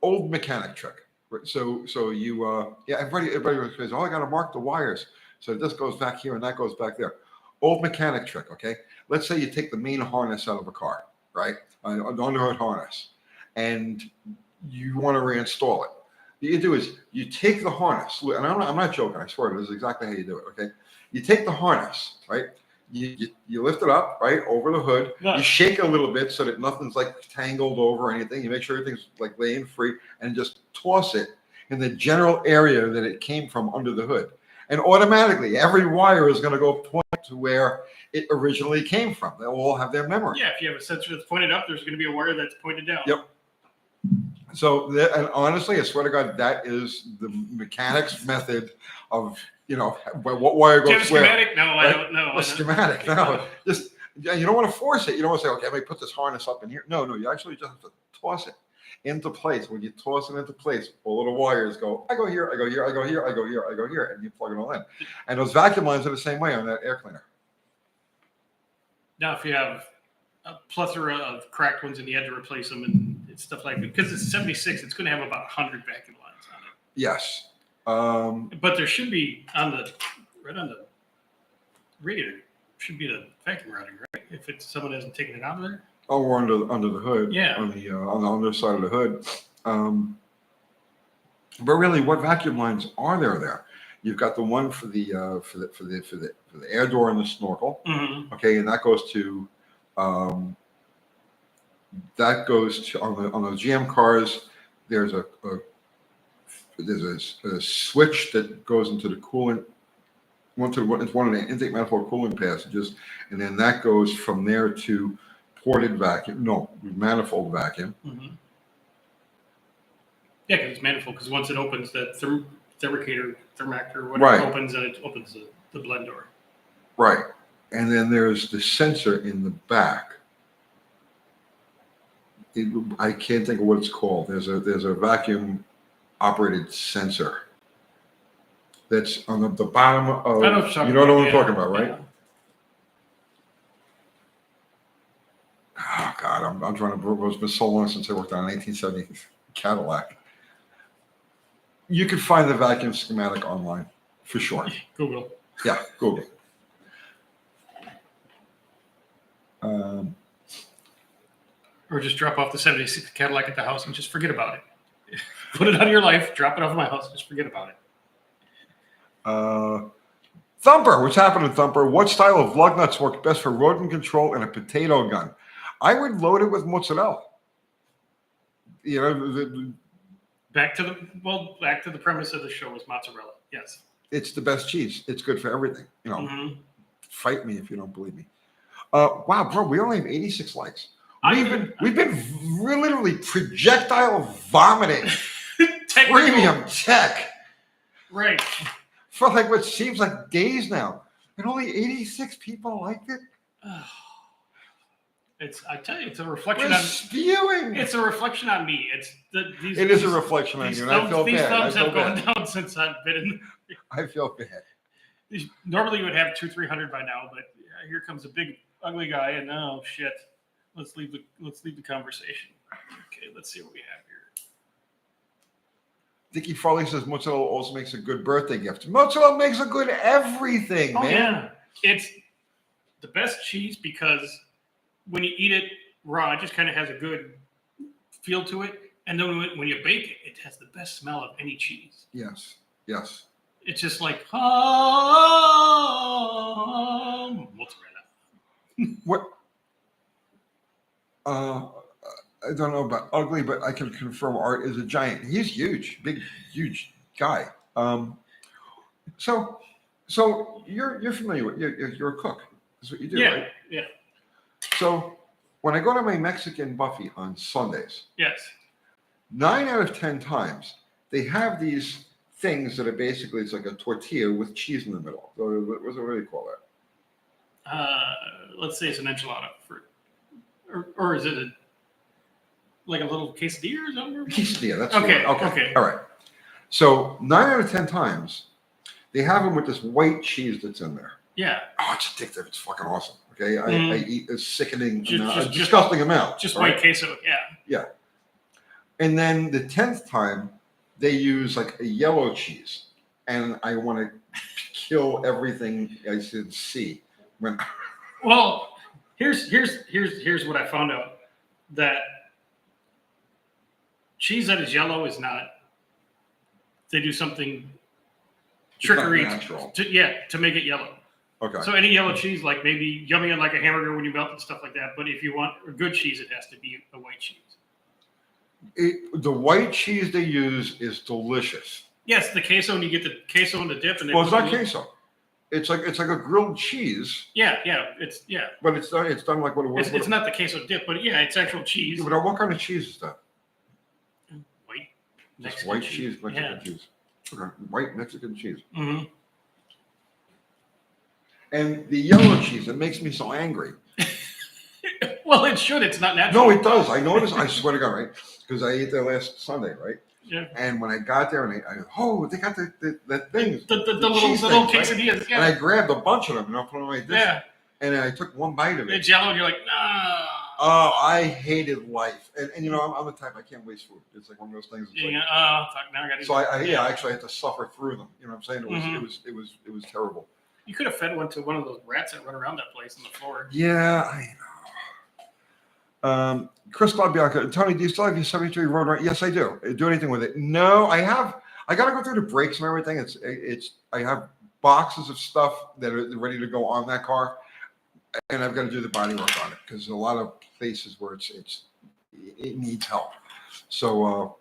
Old mechanic trick. Right? So you everybody says, oh, I got to mark the wires. So this goes back here and that goes back there. Old mechanic trick, okay? Let's say you take the main harness out of a car, right? An underhood harness, and you want to reinstall it. What you do is you take the harness, and I'm not joking, I swear, this is exactly how you do it, okay? You take the harness, right? You lift it up, right, over the hood. Yeah. You shake it a little bit so that nothing's like tangled over or anything. You make sure everything's like laying free, and just toss it in the general area that it came from under the hood. And automatically, every wire is going to go point to where it originally came from. They'll all have their memory. Yeah, if you have a sensor that's pointed up, there's going to be a wire that's pointed down. Yep. So, and honestly, I swear to God, that is the mechanics method of, what wire Do you have goes a where. schematic? No, Right? I don't know. A schematic. No, just you don't want to force it. You don't want to say, okay, let me put this harness up in here. No, you actually just have to toss it into place. When you toss it into place, all of the wires go. I go here. I go here. I go here. I go here. I go here, and you plug it all in. And those vacuum lines are the same way on that air cleaner. Now, if you have a plethora of cracked ones and you had to replace them and stuff like that, because it's 76, it's going to have about 100 vacuum lines on it. Yes. But there should be right on the radiator should be the vacuum routing, right? If someone hasn't taken it out of there. Oh, we're under the hood. Yeah. On the underside of the hood. But really, what vacuum lines are there? You've got the one for the air door and the snorkel. Mm-hmm. Okay, and that goes to on the GM cars. There's a switch that goes into the coolant. It's one of the intake manifold cooling passages, and then that goes from there to ported vacuum. No, manifold vacuum. Mm-hmm. Yeah, because it's manifold. Because once it opens, that thermactor, whatever opens, and it opens the blend door. Right, and then there's the sensor in the back. I can't think of what it's called. There's a vacuum operated sensor that's on the bottom of. I know what you know what I'm talking about, right? Yeah. Oh God, I'm trying to. It's been so long since I worked on an 1870 Cadillac. You can find the vacuum schematic online for sure. Google. Yeah, Google. Or just drop off the 76 Cadillac at the house and just forget about it. Put it out of your life, drop it off at my house, just forget about it. Thumper, what's happening, Thumper? What style of lug nuts work best for rodent control and a potato gun? I would load it with mozzarella. Back to the premise of the show was mozzarella. Yes. It's the best cheese. It's good for everything. Mm-hmm. Fight me if you don't believe me. Wow, bro, we only have 86 likes. We've been literally projectile vomiting premium tech. Right. For like what seems like days now. And only 86 people liked it. I tell you, it's a reflection We're on spewing. It's a reflection on me. It is a reflection on you, and I feel bad. These thumbs have gone down since I've been in. I feel bad. Normally you would have 200-300 by now, but here comes a big ugly guy, and oh shit. Let's leave the conversation. Okay, let's see what we have here. Dickie Farley says mozzarella also makes a good birthday gift. Mozzarella makes a good everything, man. Yeah. It's the best cheese because when you eat it raw, it just kind of has a good feel to it. And then when you bake it, it has the best smell of any cheese. Yes. It's just like, mozzarella. What? I don't know about ugly, but I can confirm Art is a giant. He's huge, big, huge guy. So you're familiar with you're a cook. That's what you do, right? Yeah. So when I go to my Mexican buffet on Sundays, yes, 9 out of 10 times they have these things that are basically it's like a tortilla with cheese in the middle. So what do you call that? Let's say it's an enchilada or is it like a little quesadilla or something? Quesadilla, that's okay. Okay. All right. So 9 out of 10 times, they have them with this white cheese that's in there. Yeah. Oh, it's addictive. It's fucking awesome. Okay. I eat a sickening, disgusting amount. Just white queso. Yeah. Yeah. And then the 10th time, they use like a yellow cheese. And I want to kill everything I said see. When Well, here's what I found out, that cheese that is yellow is not. They do something trickery to make it yellow. okay. So any yellow cheese, like maybe yummy on like a hamburger when you melt and stuff like that. But if you want a good cheese, it has to be a white cheese. The white cheese they use is delicious. Yes, the queso, and you get the queso and the dip. And Well, it's not queso. It's like a grilled cheese. Yeah, But it's done like what it was. It's not the queso dip, but yeah, it's actual cheese. Yeah, but what kind of cheese is that? White. Just white cheese, Mexican cheese. Okay, white Mexican cheese. Mm-hmm. And the yellow cheese, it makes me so angry. Well, it should. It's not natural. No, it does. I noticed. I swear to God, right? Because I ate there last Sunday, right? Yeah. And when I got there, and they got the things, The little things, quesadillas. right? Yeah. And I grabbed a bunch of them, and I put them on my dish. Yeah. And I took one bite of it. It's yellow, and you're like, nah. Oh, I hated life, and I'm the type I can't waste food. It's like one of those things. It's Yeah. like, Fuck. Now I got to. so I actually had to suffer through them. You know what I'm saying? Mm-hmm. It was terrible. You could have fed one to one of those rats that run around that place on the floor. Yeah, I know. Chris Claudiaca, Tony, do you still have your 73 Roadrunner? Yes, I do. Do anything with it? No, I have. I got to go through the brakes and everything. I have boxes of stuff that are ready to go on that car, and I've got to do the body work on it because there's a lot of places where it needs help. So,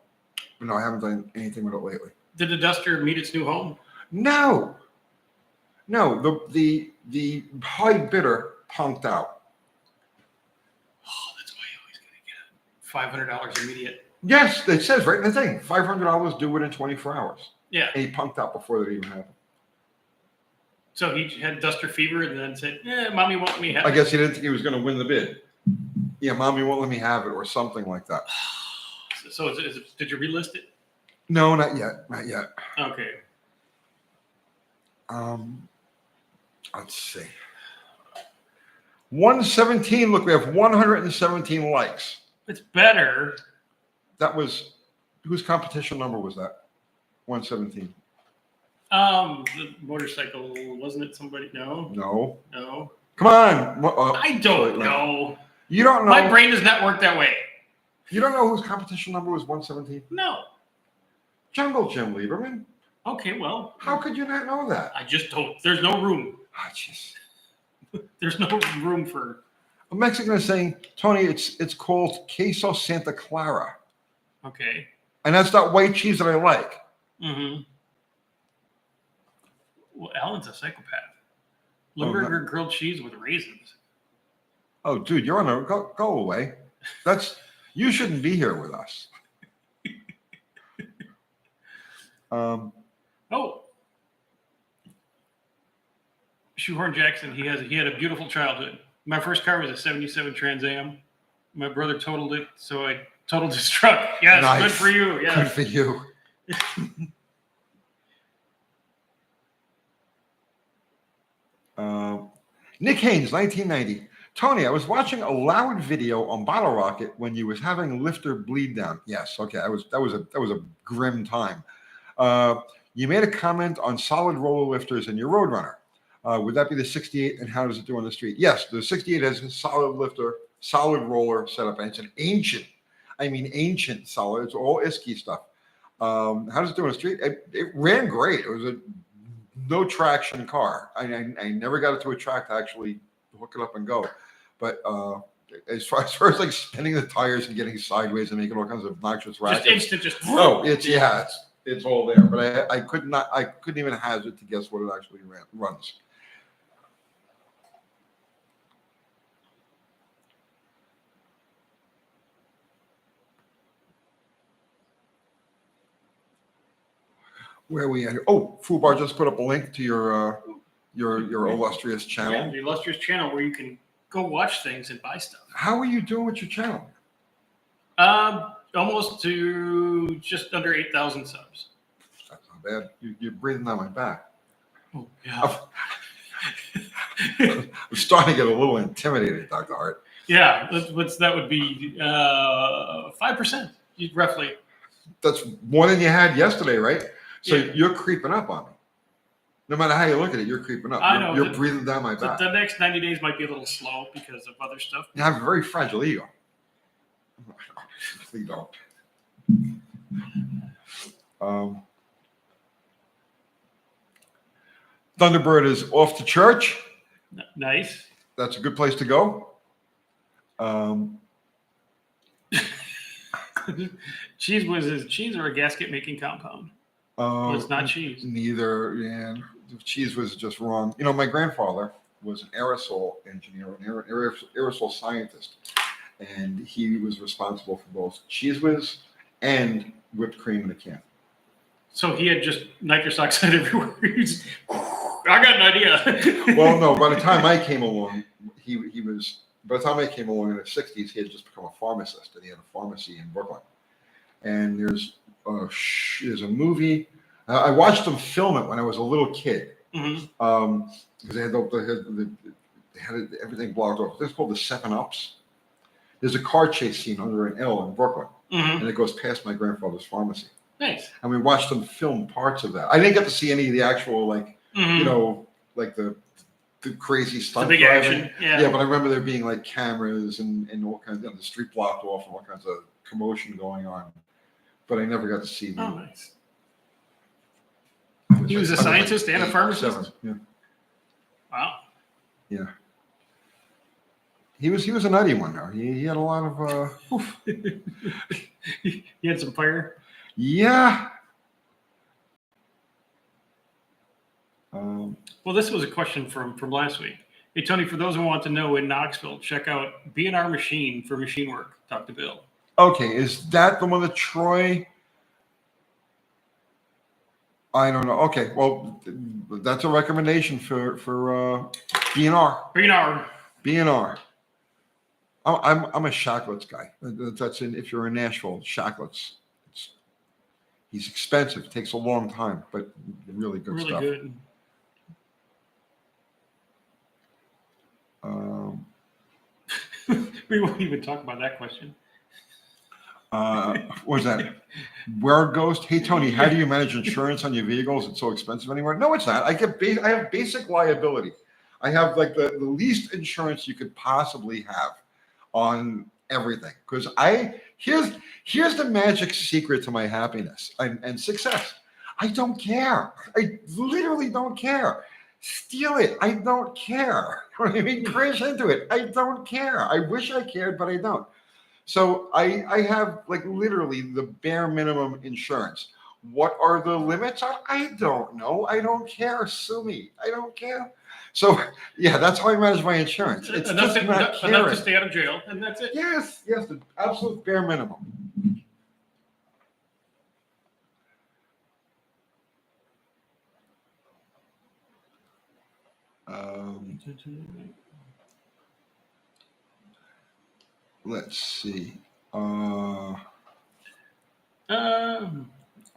no, I haven't done anything with it lately. Did the Duster meet its new home? No. The high bidder punked out. Oh, that's why you always gotta get $500 immediate. Yes, it says right in the thing, $500 due within 24 hours. Yeah. And he punked out before that even happened. So he had Duster fever and then said, mommy won't let me have I it. guess he didn't think he was going to win the bid. Yeah, mommy won't let me have it or something like that. So did you relist it? No, not yet. Not yet. Okay. Let's see. 117. Look, we have 117 likes. It's better. That was, whose competition number was that? 117. The motorcycle, wasn't it somebody? No. No. Come on. I don't know. You don't know. My brain does not work that way. You don't know whose competition number was 117? No. Jungle Jim Lieberman. Okay, well. How could you not know that? I just don't. There's no room. Ah, jeez. There's no room for. A Mexican is saying, Tony, it's called queso Santa Clara. Okay. And that's that white cheese that I like. Mm-hmm. Well, Alan's a psychopath. Limburger grilled cheese with raisins. Oh, dude, you're on a go away. You shouldn't be here with us. Shoehorn Jackson, he had a beautiful childhood. My first car was a 77 Trans Am. My brother totaled it, so I totaled his truck. Yes, nice. Good for you. Yeah. Good for you. Nick Haynes, 1990. Tony, I was watching a loud video on Bottle Rocket when you was having lifter bleed down. Yes, okay, that was a grim time. You made a comment on solid roller lifters in your Roadrunner. Would that be the 68, and how does it do on the street? Yes, the 68 has a solid lifter, solid roller setup, and it's an ancient solid. It's all Isky stuff. How does it do on the street? It ran great. It was a no traction car. I never got it to a track to actually hook it up and go. But as far as like spinning the tires and getting sideways and making all kinds of obnoxious rackets, it's all there. But I couldn't even hazard to guess what it actually runs. Where are we at? Oh, Fubar just put up a link to your illustrious channel. Yeah, the illustrious channel where you can go watch things and buy stuff. How are you doing with your channel? Almost to just under 8,000 subs. That's not bad. You're breathing on my back. Oh, yeah. I'm starting to get a little intimidated, Dr. Hart. Yeah, that would be 5%, roughly. That's more than you had yesterday, right? So yeah. You're creeping up on me. No matter how you look at it, you're creeping up. I know. You're breathing down my The, back. the next 90 days might be a little slow because of other stuff. You have a very fragile ego. You don't. Thunderbird is off to church. Nice. That's a good place to go. Cheese whiz is cheese or a gasket making compound? Well, it's not cheese. Neither. Yeah, cheese was just wrong. You know, my grandfather was an aerosol engineer, an aerosol scientist, and he was responsible for both cheese whiz and whipped cream in a can. So he had just nitrous oxide everywhere. I got an idea. Well, no. By the time I came along, he was. By the time I came along in the '60s, he had just become a pharmacist, and he had a pharmacy in Brooklyn. And there's a movie. I watched them film it when I was a little kid, because they had everything blocked off. It's called the 7-Ups. There's a car chase scene under an L in Brooklyn, and it goes past my grandfather's pharmacy. Nice. And we watched them film parts of that. I didn't get to see any of the actual, like, you know, like the crazy stunt the big driving. action. Yeah. Yeah, but I remember there being like cameras and all kinds of the street blocked off and all kinds of commotion going on. But I never got to see them. Oh, nice. He was a scientist and a pharmacist? Yeah. Wow. Yeah. He was a nutty one though. He had a lot of He had some fire. yeah. Well, this was a question from last week. Hey, Tony, for those who want to know, in Knoxville, check out B&R Machine for machine work. Talk to Bill. Okay, is that the one that Troy? I don't know. Okay, well, that's a recommendation for B&R. B&R. B&R. I'm a chocolates guy. That's if you're in Nashville, chocolates. He's expensive. It takes a long time, but really good Really stuff. good. We won't even talk about that question. What was that? Where Ghost? Hey Tony, how do you manage insurance on your vehicles? It's so expensive anymore. No, it's not. I have basic liability. I have like the least insurance you could possibly have on everything. Because here's the magic secret to my happiness and success. I don't care. I literally don't care. Steal it. I don't care. You know what I mean? Crash into it. I don't care. I wish I cared, but I don't. So I have like literally the bare minimum insurance. What are the limits? I don't know. I don't care. Sue me. I don't care. So yeah, that's how I manage my insurance. It's enough just not caring. enough to stay out of jail, and that's it. Yes, the absolute bare minimum. Let's see. R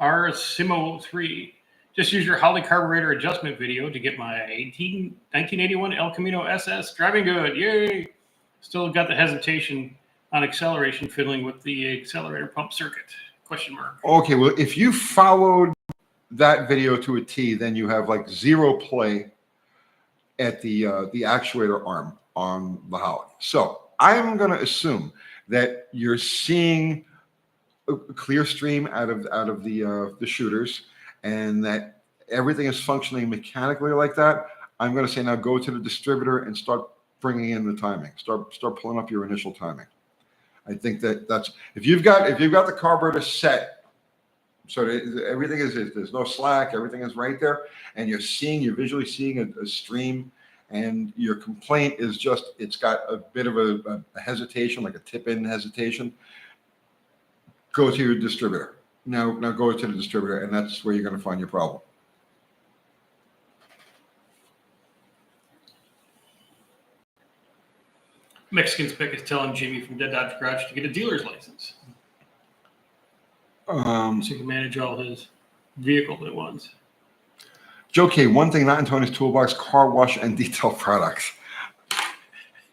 Simo 3. Just use your Holly carburetor adjustment video to get my 1981 El Camino SS driving good. Yay! Still got the hesitation on acceleration fiddling with the accelerator pump circuit. Question mark. Okay, well, if you followed that video to a T, then you have like zero play at the actuator arm on the Holly. So I'm going to assume that you're seeing a clear stream out of the shooters, and that everything is functioning mechanically like that. I'm going to say now go to the distributor and start bringing in the timing. Start pulling up your initial timing. I think that's if you've got the carburetor set, so everything is there's no slack, everything is right there, and you're visually seeing a stream, and your complaint is just it's got a bit of a hesitation, like a tip-in hesitation. Go to your distributor. Now go to the distributor, and that's where you're going to find your problem. Mexican Spick is telling Jimmy from Dead Dodge Garage to get a dealer's license. So he can manage all his vehicles at once. Joe K, one thing not in Tony's toolbox: car wash and detail products.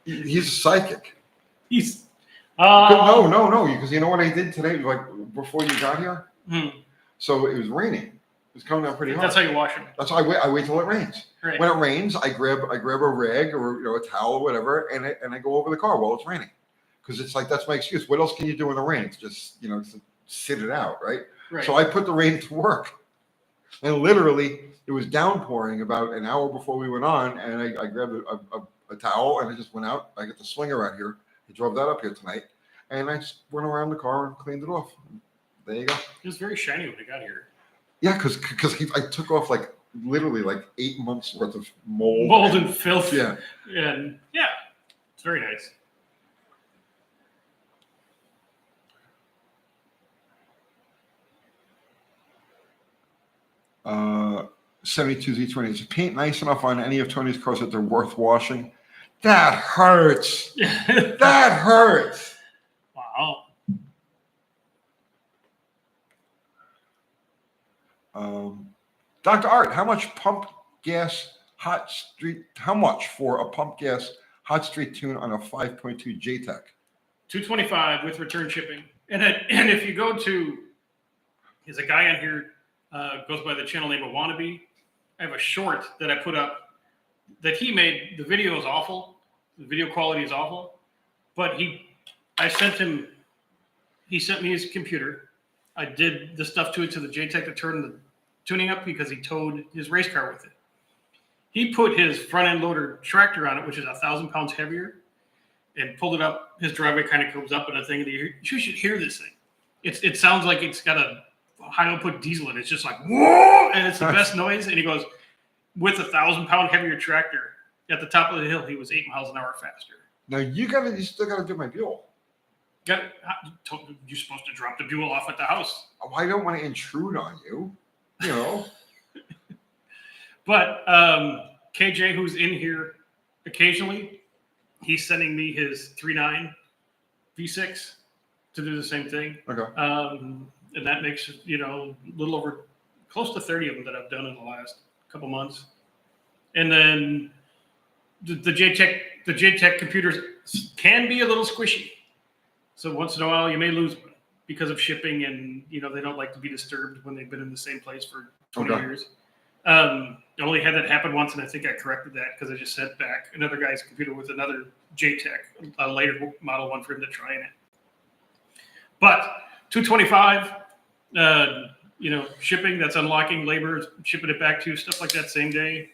He's a psychic. He's no, because you know what I did today, like before you got here. So it was raining, It's coming down pretty hard. That's how you wash them. That's how I wait till it rains. Right. When it rains, I grab a rag or a towel or whatever, and I go over the car while it's raining, because it's like that's my excuse. What else can you do in the rain? It's just sit it out, right? Right. So I put the rain to work, and literally it was downpouring about an hour before we went on, and I grabbed a towel and I just went out. I got the slinger out here. I drove that up here tonight, and I just went around the car and cleaned it off. There you go. It was very shiny when it got here. Yeah, because I took off literally 8 months worth of Mold and filth. Yeah. And yeah, it's very nice. Uh, 72Z20. Is the paint nice enough on any of Tony's cars that they're worth washing? That hurts. That hurts. Wow. Dr. Art, how much for a pump gas hot street tune on a 5.2 JTEC? $225 with return shipping. And if you go to, there's a guy on here, goes by the channel name of Wannabe. I have a short that I put up that he made. The video is awful. The video quality is awful. But he sent me his computer. I did the stuff to the JTEC to turn the tuning up because he towed his race car with it. He put his front end loader tractor on it, which is 1,000 pounds heavier, and pulled it up. His driveway kind of comes up in a thing. And you should hear this thing. It sounds like it's got a high output diesel, and it's just like whoa, and it's the best noise. And he goes, with a 1,000-pound heavier tractor at the top of the hill, he was 8 miles an hour faster. Now you still gotta do my Buell. You're supposed to drop the Buell off at the house. Oh, I don't want to intrude on you. But KJ, who's in here occasionally, he's sending me his 3.9 V6 to do the same thing. Okay. And that makes a little over close to 30 of them that I've done in the last couple months. And then the JTEC computers can be a little squishy. So once in a while you may lose one because of shipping, and they don't like to be disturbed when they've been in the same place for 20 years. I only had that happen once, and I think I corrected that because I just sent back another guy's computer with another JTEC, a later model one for him to try in it. But $225, shipping, that's unlocking labor, shipping it back to you, stuff like that same day.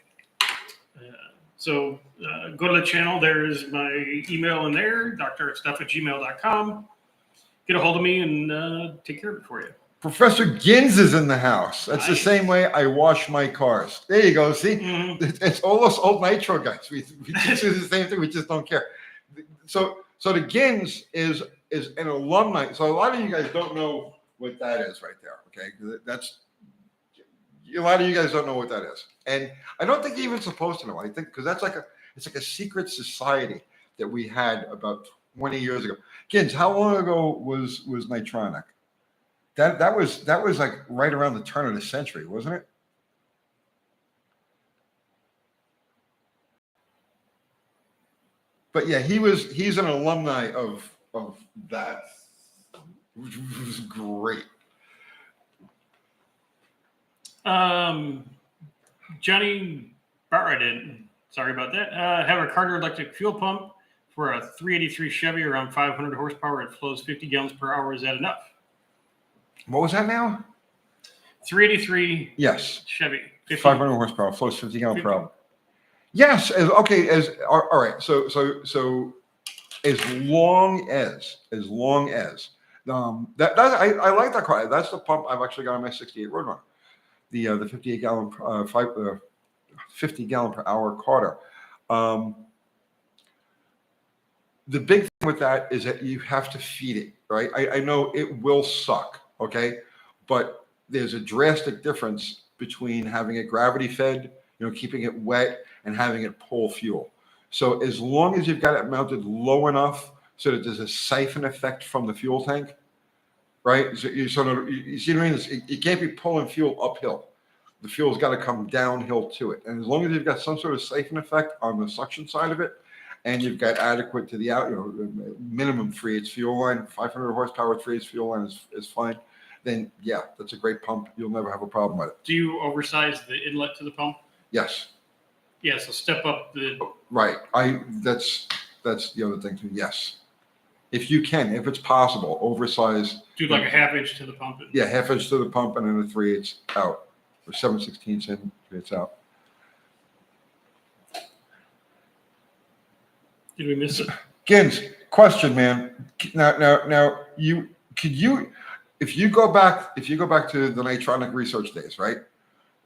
So go to the channel. There's my email in there, drstuff@gmail.com. Get a hold of me and take care of it for you. Professor Gins is in the house. That's Nice. the same way I wash my cars. There you go. See, It's all those old nitro guys. We just do the same thing. We just don't care. So the Gins is an alumni. So a lot of you guys don't know what that is right there. Okay, that's a lot of you guys don't know what that is, and I don't think you're even supposed to know. I think because it's like a secret society that we had about 20 years ago. Gins, how long ago was Nitronic? That was like right around the turn of the century, wasn't it? But yeah, he's an alumni of that, which was great. Johnny Barradin, sorry about that. Have a Carter electric fuel pump for a 383 Chevy around 500 horsepower. It flows 50 gallons per hour. Is that enough? What was that now? 383 Yes. Chevy. 500 horsepower, flows 50 gallons per hour. Yes. All right. So as long as that I like that car. That's the pump I've actually got on my 68 Roadrunner. The 58 gallon 50 gallon per hour Carter. The big thing with that is that you have to feed it, right? I know it will suck, okay, but there's a drastic difference between having it gravity fed, keeping it wet, and having it pull fuel. So as long as you've got it mounted low enough so that there's a siphon effect from the fuel tank, right? So you see what I mean? It can't be pulling fuel uphill. The fuel's got to come downhill to it. And as long as you've got some sort of siphon effect on the suction side of it, and you've got adequate to the minimum 3/8 fuel line, 500 horsepower 3/8 fuel line is fine. then yeah, that's a great pump. You'll never have a problem with it. Do you oversize the inlet to the pump? Yes. Yeah, so step up the. Right. That's the other thing too. Yes. If you can, if it's possible, oversize. Do like a half inch to the pump. Yeah, half inch to the pump and then a 3/8 out, or 7/16 in, 3/8 out. Did we miss it? Gins, question, man. Now, if you go back to the Nitronic research days, right?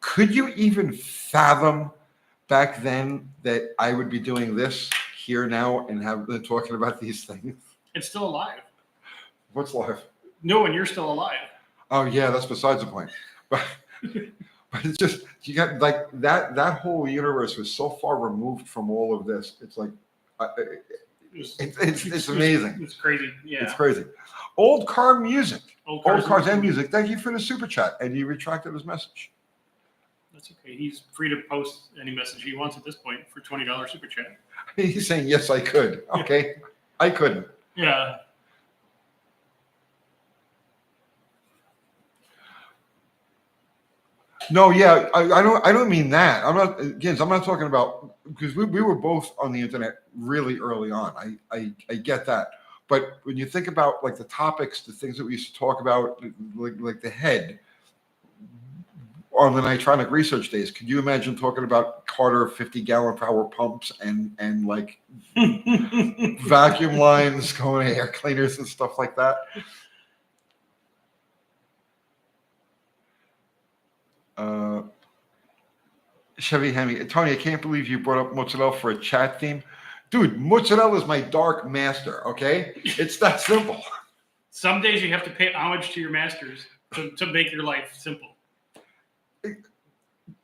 Could you even fathom back then that I would be doing this here now and have been talking about these things? It's still alive. What's life? No, and you're still alive. Oh yeah, that's besides the point. But it's just you got like that whole universe was so far removed from all of this. It's like it's amazing. It's crazy. Yeah, It's crazy. Old car music. Old Cars and music. Thank you for the super chat. And he retracted his message. That's okay. He's free to post any message he wants at this point for $20 super chat. He's saying yes, I could. Okay, I couldn't. Yeah. No, yeah, I don't mean that. I'm not talking about, because we were both on the internet really early on. I get that. But when you think about like the topics, the things that we used to talk about, like the head on the Nitronic research days, could you imagine talking about Carter 50-gallon-per-hour pumps and like vacuum lines going to air cleaners and stuff like that? Chevy Hemi. Tony, I can't believe you brought up Mozzarella for a chat theme. Dude, Mozzarella is my dark master, okay? It's that simple. Some days you have to pay homage to your masters to make your life simple.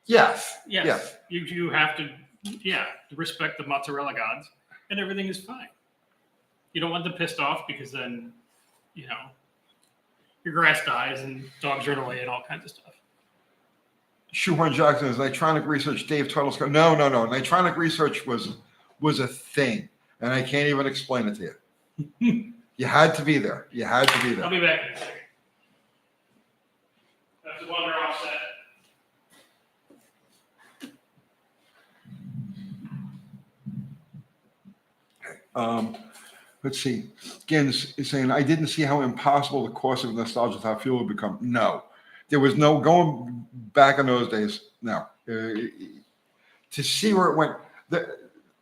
Yes. You have to, respect the mozzarella gods, and everything is fine. You don't want them pissed off because then, your grass dies and dogs run away and all kinds of stuff. Shoehorn Jackson is Nitronic research. Dave Turtles. No. Nitronic research was a thing, and I can't even explain it to you. You had to be there. I'll be back in a second. That's the one we're offset. Let's see. Gins is saying, I didn't see how impossible the course of nostalgia without fuel would become. No. There was no going back in those days. No. To see where it went.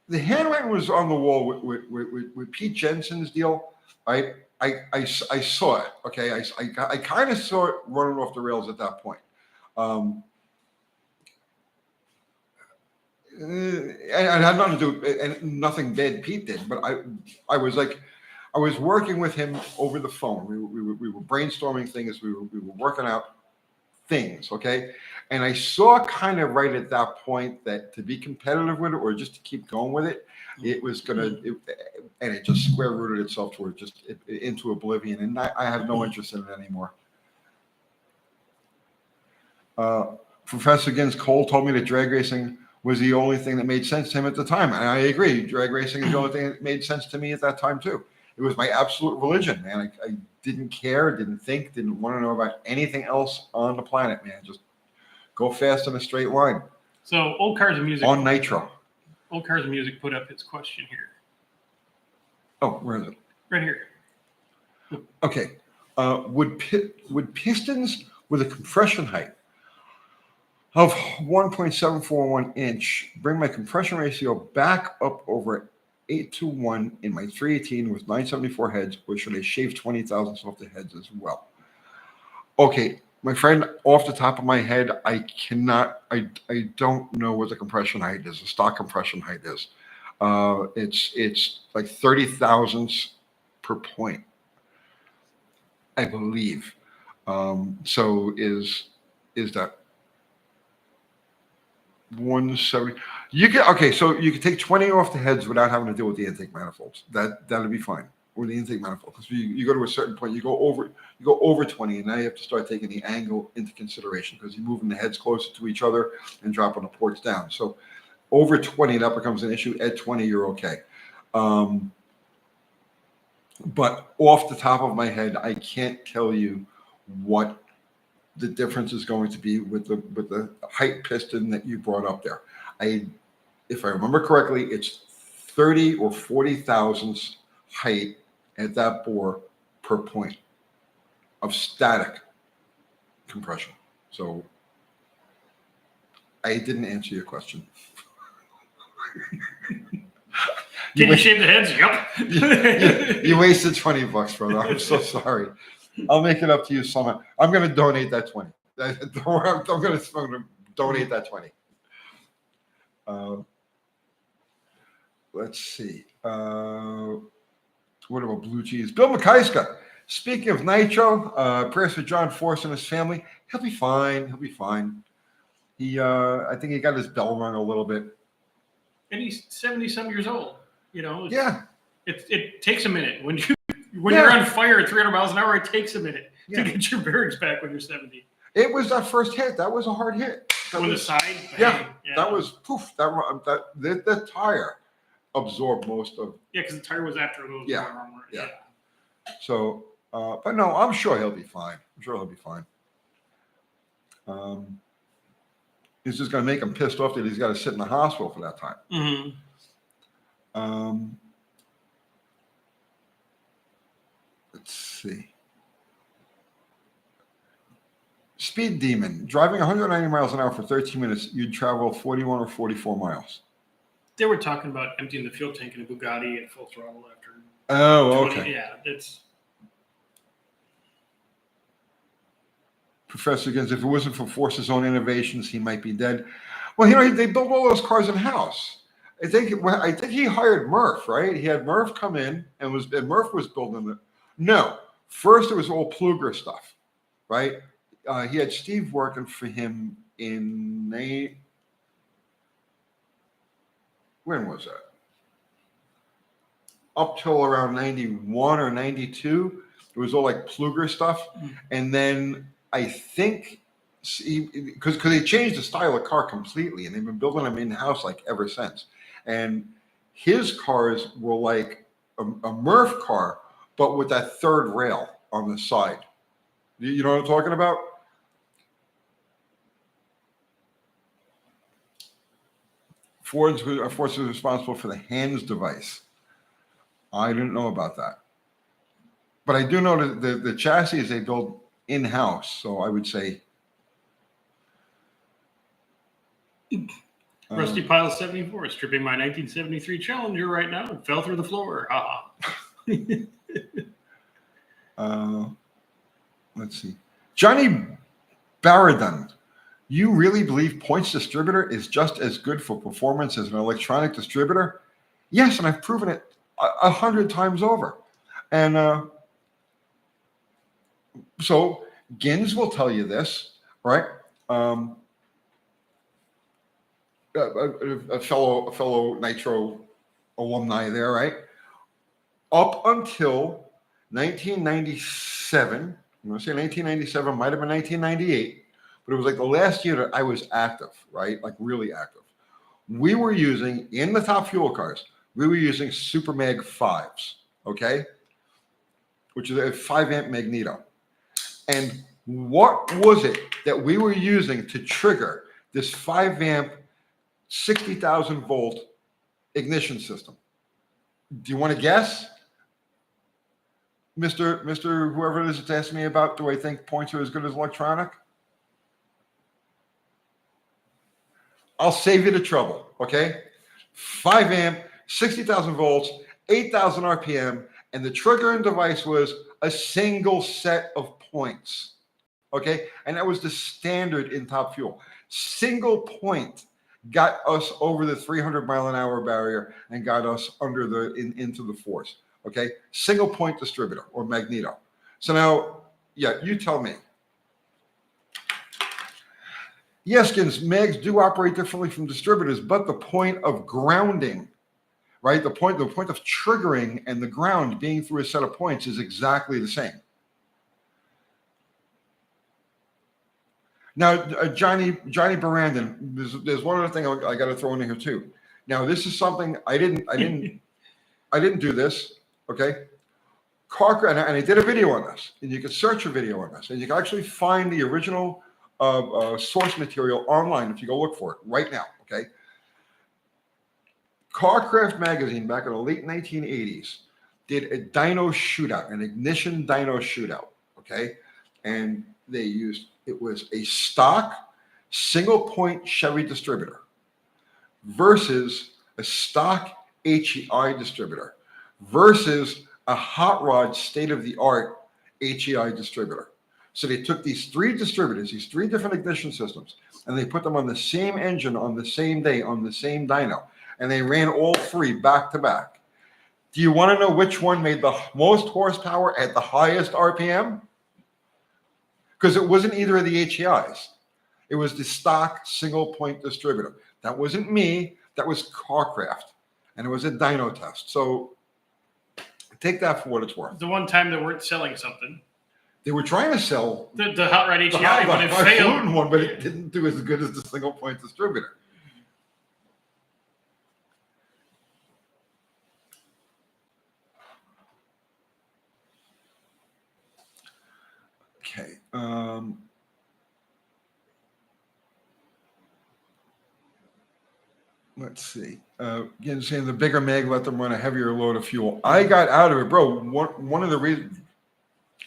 The handwriting was on the wall with Pete Jensen's deal. I saw it. Okay. I kind of saw it running off the rails at that point. And it had nothing to do, and nothing bad Pete did, but I was working with him over the phone. We were brainstorming things. We were working out things. Okay. And I saw kind of right at that point that to be competitive with it or just to keep going with it, it was and it just square rooted itself toward into oblivion. And I have no interest in it anymore. Professor Gins Cole told me that drag racing was the only thing that made sense to him at the time. And I agree. Drag racing is the only thing that made sense to me at that time too. It was my absolute religion, man. I didn't care, didn't think, didn't want to know about anything else on the planet, man. Just go fast in a straight line. So Old Cars and Music. On nitro. Old Cars and Music put up its question here. Oh, where is it? Right here. Okay. Would pistons with a compression height of 1.741 inch bring my compression ratio back up over 8:1 in my 318 with 974 heads, or should I shave 20 thousandths off the heads as well? Okay, my friend, off the top of my head, I don't know what the compression height is, the stock compression height is. It's like 30 thousandths per point, I believe. So is that 170? So you can take 20 off the heads without having to deal with the intake manifolds. That'll be fine. Or the intake manifold, because you go to a certain point, you go over 20, and now you have to start taking the angle into consideration because you're moving the heads closer to each other and dropping the ports down. So over 20, that becomes an issue. At 20, you're okay. But off the top of my head, I can't tell you what the difference is going to be with the height piston that you brought up there. If I remember correctly, it's 30 or 40 thousandths height at that bore per point of static compression. So I didn't answer your question. Can you shave the heads? Yep. You wasted $20, brother. I'm so sorry. I'll make it up to you somehow. I'm going to donate that 20. I'm going to donate that 20. Let's see. What about blue cheese? Bill McKaiska. Speaking of nitro, prayers for John Force and his family. He'll be fine. He'll be fine. I think he got his bell rung a little bit. And he's 70-some years old. You know. Yeah. It takes a minute when you're on fire at 300 miles an hour. It takes a minute to get your bearings back when you're 70. It was that first hit. That was a hard hit. On the side. Yeah. That was poof. That tire absorbed most of. Yeah, because the tire was after those. Yeah. So, but no, I'm sure he'll be fine. It's just going to make him pissed off that he's got to sit in the hospital for that time. Mm-hmm. Let's see. Speed Demon. Driving 190 miles an hour for 13 minutes, you'd travel 41 or 44 miles. They were talking about emptying the fuel tank in a Bugatti at full throttle after. Oh, 20, okay. Yeah, that's. Professor Gins, if it wasn't for Force's own innovations, he might be dead. Well, they built all those cars in-house. I think he hired Murph, right? He had Murph come in and Murph was building it. No, first it was all Pluger stuff, right? He had Steve working for him when was that? Up till around 91 or 92, it was all like Pluger stuff. And then I think, because they changed the style of car completely, and they've been building them in-house like ever since. And his cars were like a Murph car, but with that third rail on the side. You know what I'm talking about? Ford was responsible for the hands device. I didn't know about that. But I do know that the chassis they build in-house, so I would say. Rusty Pile 74 stripping my 1973 Challenger right now and fell through the floor. Let's see. Johnny Baradon. You really believe Points Distributor is just as good for performance as an electronic distributor? Yes, and I've proven it 100 times over. And so Gins will tell you this, right? A fellow Nitro alumni there, right? Up until 1997, I'm going to say 1997, might have been 1998, but it was like the last year that I was active, right? Like really active. We were using, in the top fuel cars, we were using Super Mag 5s, okay? Which is a 5-amp magneto. And what was it that we were using to trigger this 5-amp, 60,000 volt ignition system? Do you want to guess? Mr. Whoever it is that's asking me about, do I think points are as good as electronic? I'll save you the trouble, okay? 5-amp, 60,000 volts, 8,000 RPM, and the triggering device was a single set of points, okay? And that was the standard in Top Fuel. Single point got us over the 300 mile an hour barrier and got us under into the force, okay? Single point distributor or magneto. So now, yeah, you tell me. Yes, Gins, mags do operate differently from distributors, but the point of grounding, right? The point of triggering and the ground being through a set of points is exactly the same. Now, Johnny Barandon, there's one other thing I got to throw in here too. Now, this is something I didn't do this, okay? And I did a video on this, and you can search a video on this, and you can actually find the original source material online if you go look for it right now, okay? Carcraft magazine back in the late 1980s did a dyno shootout, an ignition dyno shootout, okay? And they used, it was a stock single point Chevy distributor versus a stock HEI distributor versus a hot rod state-of-the-art HEI distributor. So they took these three distributors, these three different ignition systems, and they put them on the same engine on the same day on the same dyno. And they ran all three back to back. Do you want to know which one made the most horsepower at the highest RPM? Because it wasn't either of the HEIs. It was the stock single point distributor. That wasn't me. That was Carcraft. And it was a dyno test. So take that for what it's worth. The one time they weren't selling something. They were trying to sell the hot rod HEI, but it failed. failed. One, but it didn't do as good as the single point distributor. Okay. Let's see. Again, saying the bigger mag let them run a heavier load of fuel. I got out of it, bro. One of the reasons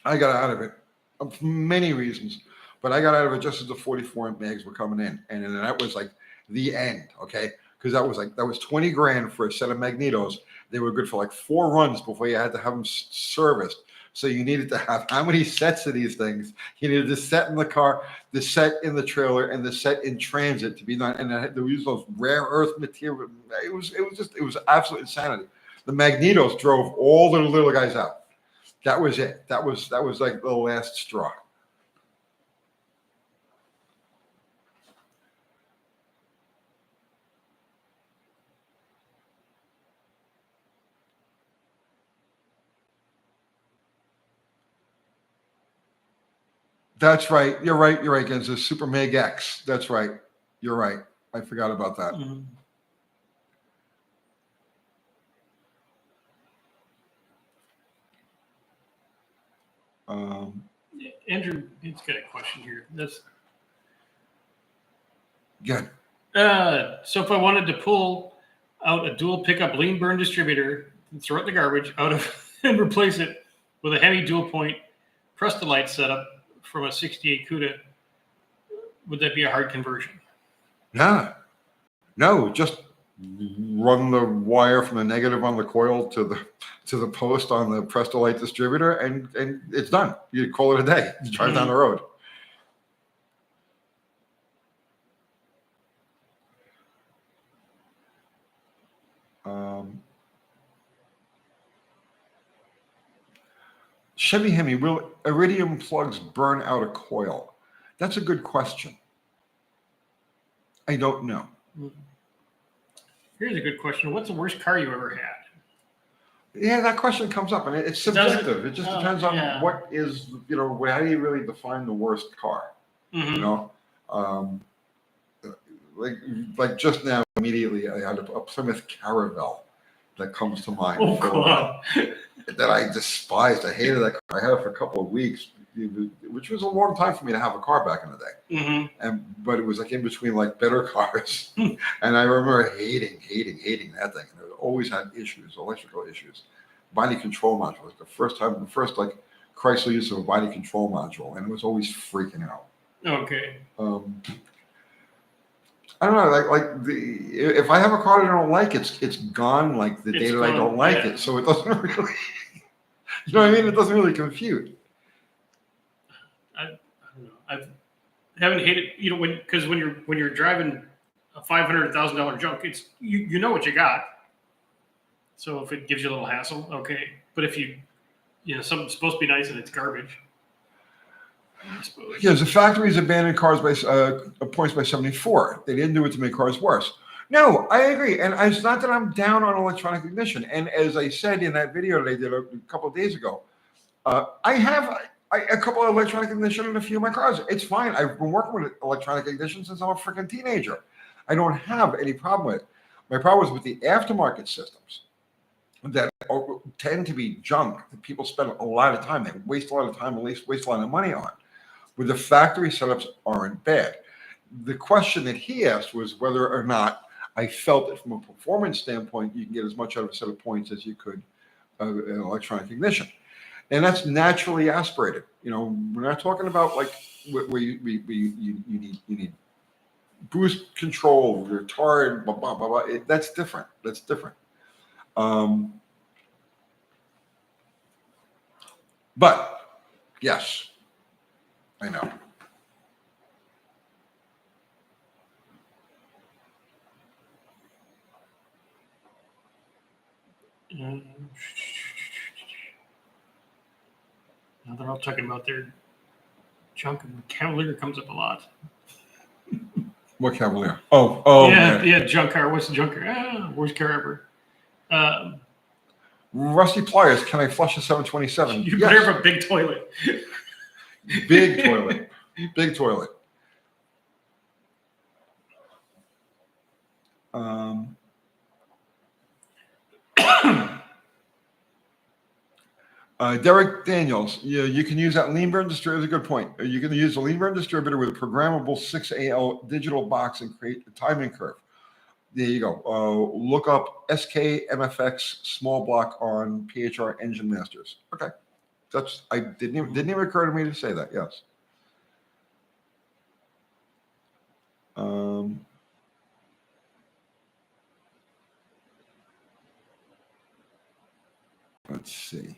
I got out of it, for many reasons, but I got out of it just as the 44-amp mags were coming in, and then that was like the end. Okay, because that was 20 grand for a set of magnetos. They were good for like 4 runs before you had to have them serviced. So you needed to have how many sets of these things? You needed the set in the car, the set in the trailer, and the set in transit to be done. And they use those rare earth material. It was absolute insanity. The magnetos drove all the little guys out. That was it. That was like the last straw. That's right. You're right. You're right, Genza. Super Meg X. That's right. You're right. I forgot about that. Mm-hmm. Andrew, he's got a question here. That's good. So if I wanted to pull out a dual pickup lean burn distributor and throw it in the garbage out of and replace it with a heavy dual point Prestolite setup from a 68 CUDA, would that be a hard conversion? Nah. No, just run the wire from the negative on the coil to the post on the Prestolite distributor, and it's done. You call it a day. You drive down the road. Chevy Hemi, will iridium plugs burn out a coil? That's a good question. I don't know. Here's a good question. What's the worst car you ever had? Yeah, that question comes up, and it's subjective. It just depends on what is, how do you really define the worst car? Mm-hmm. You know, like just now, immediately, I had a Plymouth Caravelle that comes to mind. Oh, God. That I despised. I hated that car. I had it for a couple of weeks, which was a long time for me to have a car back in the day. Mm-hmm. But it was like in between like better cars, and I remember hating that thing. And it always had issues, electrical issues. Body control module was the first like Chrysler use of a body control module, and it was always freaking out. Okay. I don't know, if I have a car that I don't like, it's gone like the day that I don't like it. So it doesn't really, you know what I mean? It doesn't really compute. I don't know. I haven't hated, because when you're driving a $500,000 junk, it's you know what you got. So if it gives you a little hassle, okay. But if something's supposed to be nice and it's garbage. Yes, the factories abandoned cars by points by 74. They didn't do it to make cars worse. No, I agree. And it's not that I'm down on electronic ignition. And as I said in that video that I did a couple of days ago, I have a couple of electronic ignition in a few of my cars. It's fine. I've been working with electronic ignition since I'm a freaking teenager. I don't have any problem with it. My problem is with the aftermarket systems. that tend to be junk that people spend a lot of time, they waste a lot of time, at least waste a lot of money on, where the factory setups aren't bad. The question that he asked was whether or not I felt that from a performance standpoint, you can get as much out of a set of points as you could an electronic ignition. And that's naturally aspirated. You know, we're not talking about like where you need boost control, retard, blah, blah, blah, blah. That's different. That's different. But yes, I know. Now they're all talking about their junk, and Cavalier comes up a lot. What Cavalier? Oh, yeah, junk car. What's the junk car? Worst car ever. Rusty pliers. Can I flush a 727? You better have a big toilet. Big toilet. Big toilet. Derek Daniels, you can use that lean burn distributor. That's a good point. You can use a lean burn distributor with a programmable 6AL digital box and create a timing curve. There you go. Look up SK-MFX small block on PHR Engine Masters. Okay, didn't even occur to me to say that. Yes. Let's see.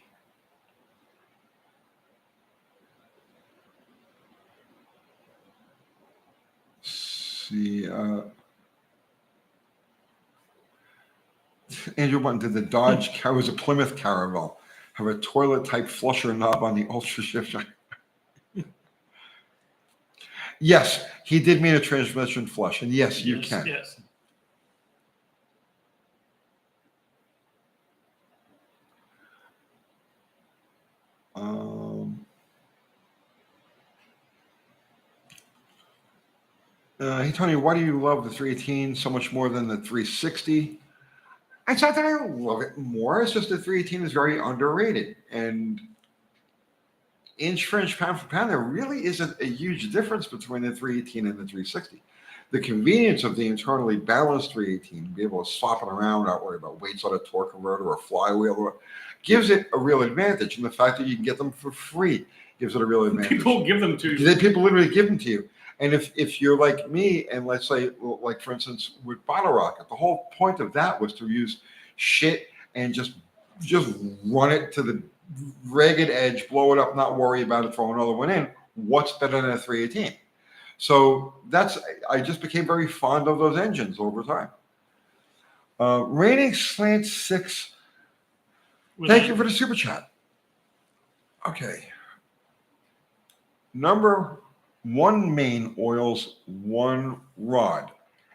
Andrew Button, did the Dodge was a Plymouth Caravel have a toilet type flusher knob on the Ultra Shifter? Yes, he did mean a transmission flush, and yes, you can. Yes. Hey, Tony, why do you love the 318 so much more than the 360? It's not that I love it more. It's just the 318 is very underrated. And inch for inch, pound for pound, there really isn't a huge difference between the 318 and the 360. The convenience of the internally balanced 318, be able to swap it around, not worry about weights on a torque converter or a flywheel, gives it a real advantage. And the fact that you can get them for free gives it a real advantage. People give them to you. People literally give them to you. And if you're like me, and let's say, like for instance, with Bottle Rocket, the whole point of that was to use shit and just run it to the ragged edge, blow it up, not worry about it, throw another one in. What's better than a 318? So I just became very fond of those engines over time. Raining Slant 6. Thank you for the super chat. Okay. Number 1 main oils 1 rod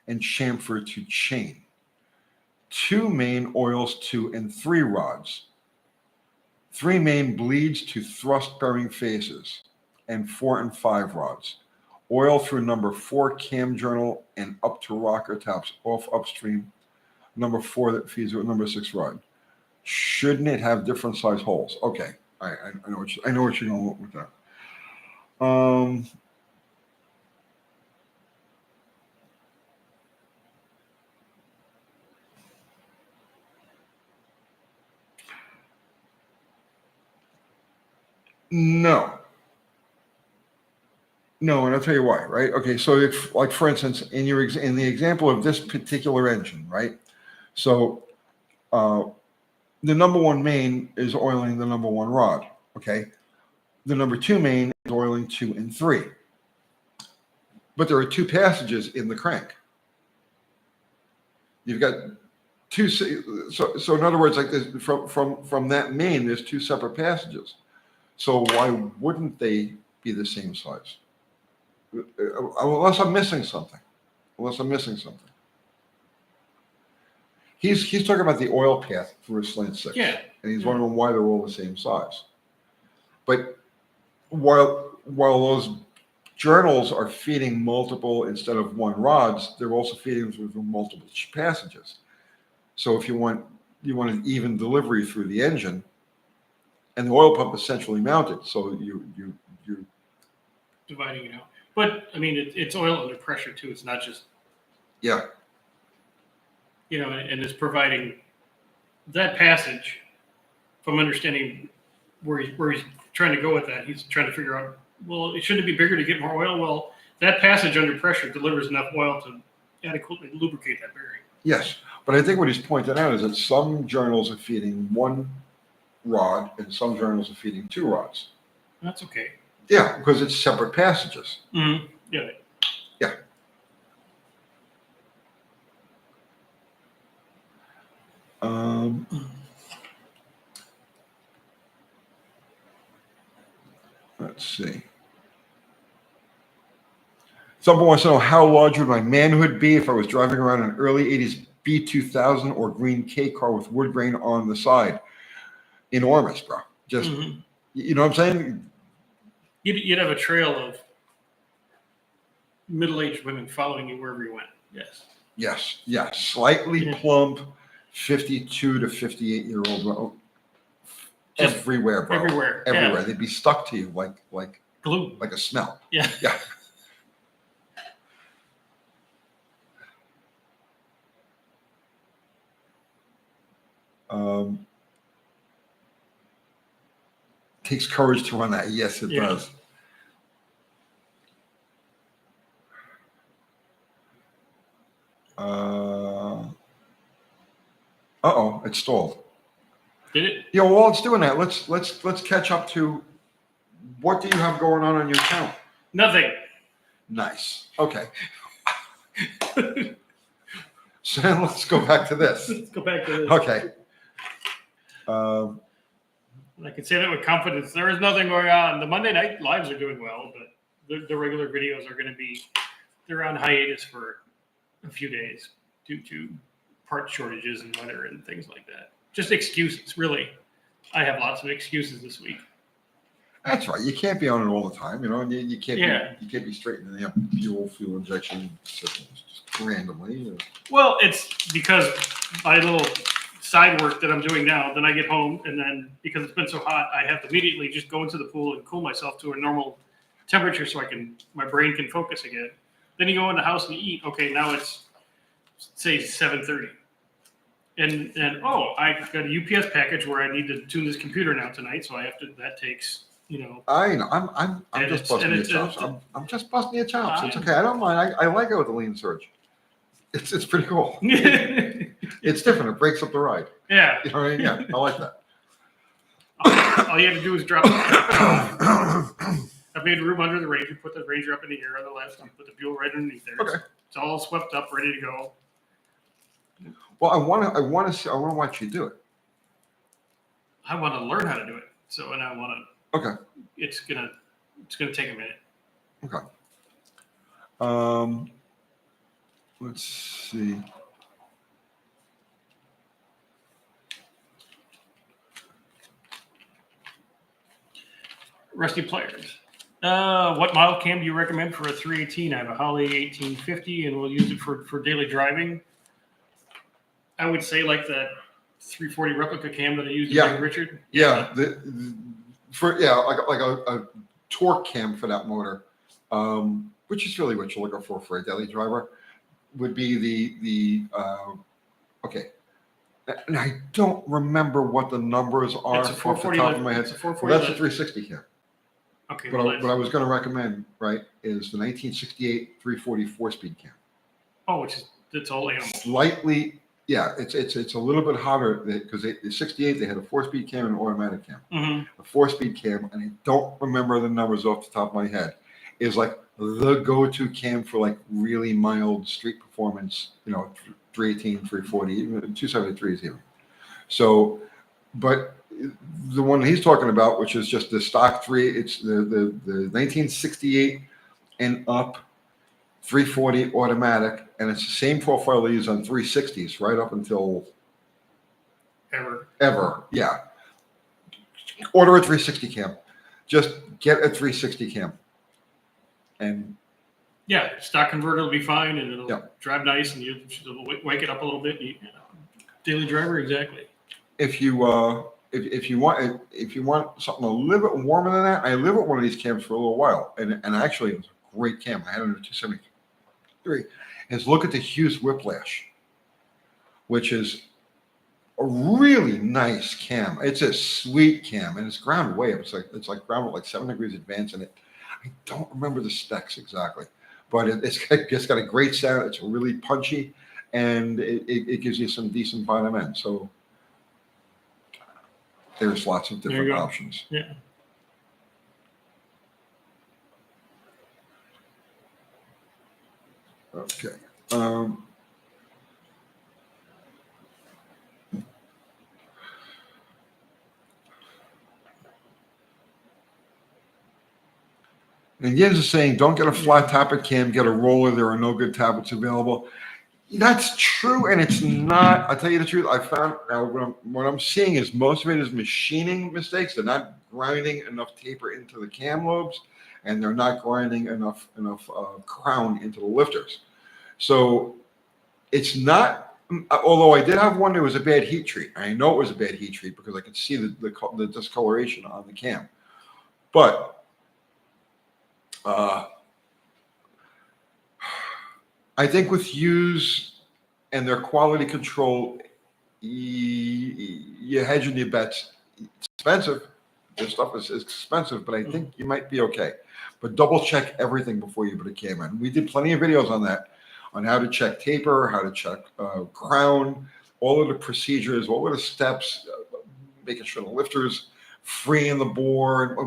and chamfer to chain. 2 main oils 2 and 3 rods. 3 main bleeds to thrust bearing faces, and 4 and 5 rods. Oil through number 4 cam journal and up to rocker taps off upstream. Number 4 that feeds with number 6 rod. Shouldn't it have different size holes? Okay, I know what you're going with that. No, and I'll tell you why, right? Okay, so if, like for instance, in the example of this particular engine, right? So the number 1 main is oiling the number 1 rod, okay? The number 2 main is oiling 2 and 3. But there are 2 passages in the crank. You've got 2, so in other words, like this, from that main, there's 2 separate passages. So why wouldn't they be the same size? Unless I'm missing something. He's talking about the oil path for a Slant 6. Yeah. And he's wondering why they're all the same size. But while those journals are feeding multiple instead of 1 rods, they're also feeding through multiple passages. So if you want an even delivery through the engine, and the oil pump is centrally mounted, so you dividing it out. But I mean, it's oil under pressure too. It's not just, yeah. and it's providing that passage. If I'm understanding where he's trying to go with that, he's trying to figure out, well, it shouldn't be bigger to get more oil. Well, that passage under pressure delivers enough oil to adequately lubricate that bearing. Yes, but I think what he's pointing out is that some journals are feeding one rod and some journals are feeding two rods. That's okay. Yeah, because it's separate passages. Mm-hmm. Yeah. Yeah. Let's see. Someone wants to know, how large would my manhood be if I was driving around an early 80s B2000 or green K car with wood grain on the side? Enormous, bro. Just, you know what I'm saying? You'd have a trail of middle-aged women following you wherever you went. Yes. Yes, yes. Slightly plump, 52 to 58-year-old. Just everywhere, bro. Everywhere. Everywhere. Yeah. They'd be stuck to you like glue, like a smell. Yeah. Yeah. Takes courage to run that. Yes, it does. Uh-oh, it stalled. Did it? Yeah, well, while it's doing that, let's catch up to what do you have going on your account? Nothing. Nice. Okay. So then let's go back to this. Let's go back to this. Okay. I can say that with confidence. There is nothing going on. The Monday night lives are doing well, but the regular videos are going to be, they're on hiatus for a few days due to part shortages and weather and things like that. Just excuses, really. I have lots of excuses this week. That's right. You can't be on it all the time, and you can't Yeah. be straightening up fuel injection systems just randomly. Well, it's because my little side work that I'm doing now, then I get home, and then because it's been so hot, I have to immediately just go into the pool and cool myself to a normal temperature so my brain can focus again. Then you go in the house and you eat. Okay, now it's say 7:30. And I got a UPS package where I need to tune this computer now tonight, so I have to. That takes, I know. I'm just busting your chops. I'm just busting your chops. It's okay. I don't mind. I like it with the lean surge. It's pretty cool. It's different. It breaks up the ride. Yeah. You know what I mean? Yeah, I like that. All you have to do is drop it. I've made room under the Ranger. Put the Ranger up in the air on the left. And put the fuel right underneath there. Okay. It's all swept up, ready to go. Well, I want to watch you do it. I want to learn how to do it. And I want to. Okay. It's gonna take a minute. Okay. Let's see. Rusty Players. What model cam do you recommend for a 318? I have a Holly 1850, and we'll use it for daily driving. I would say like that 340 replica cam that I used in Richard. Yeah, like a torque cam for that motor, which is really what you're looking for a daily driver, would be the okay. And I don't remember what the numbers are It's a off the 440. top of my head. It's a 440. Well, that's a 360 cam. Okay. But what I was going to recommend, right, is the 1968 340 4-speed cam. Oh, it's all animal. Slightly. Yeah, it's a little bit hotter because the 68 they had a 4-speed cam and an automatic cam. Mm-hmm. A 4-speed cam, and I don't remember the numbers off the top of my head, is like the go-to cam for like really mild street performance. 318, 340, even 273s even. So, but the one he's talking about, which is just the stock it's the 1968 and up 340 automatic, and it's the same profile they use on 360s right up until ever. Yeah. Order a 360 cam. Just get a 360 cam. And yeah, stock converter will be fine, and it'll drive nice, and you'll wake it up a little bit. Daily driver, exactly. If you if you want something a little bit warmer than that, I live with one of these cams for a little while, and actually it was a great cam. I had it in a 273. Is look at the Hughes Whiplash, which is a really nice cam. It's a sweet cam, and it's ground way up. It's like ground with like 7 degrees advance in it. I don't remember the specs exactly, but it's got a great sound. It's really punchy, and it gives you some decent bottom end. So there's lots of different options. Yeah. Okay. And Jens is saying, don't get a flat tappet cam, get a roller. There are no good tablets available. That's true, and it's not. I'll tell you the truth. I found now what I'm seeing is most of it is machining mistakes. They're not grinding enough taper into the cam lobes, and they're not grinding enough crown into the lifters. So it's not. Although I did have one that was a bad heat treat. I know it was a bad heat treat because I could see the discoloration on the cam, but. I think with Hughes and their quality control, you hedge on your bets. It's expensive. This stuff is expensive, but I think you might be okay. But double check everything before you put a cam in. We did plenty of videos on that, on how to check taper, how to check crown, all of the procedures, what were the steps, making sure the lifter's free in the board,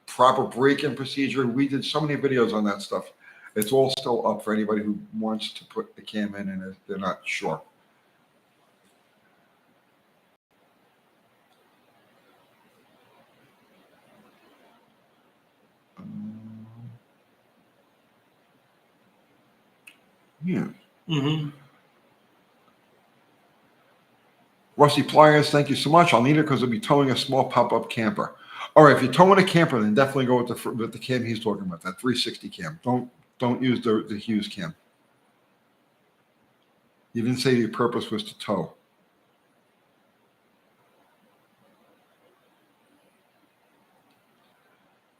proper break-in procedure. We did so many videos on that stuff. It's all still up for anybody who wants to put the cam in and they're not sure. Yeah. Mm-hmm. Rusty Pliers, thank you so much. I'll need it because I'll be towing a small pop-up camper. All right, if you're towing a camper, then definitely go with the cam he's talking about, that 360 cam. Don't use the Hughes cam. You didn't say your purpose was to tow.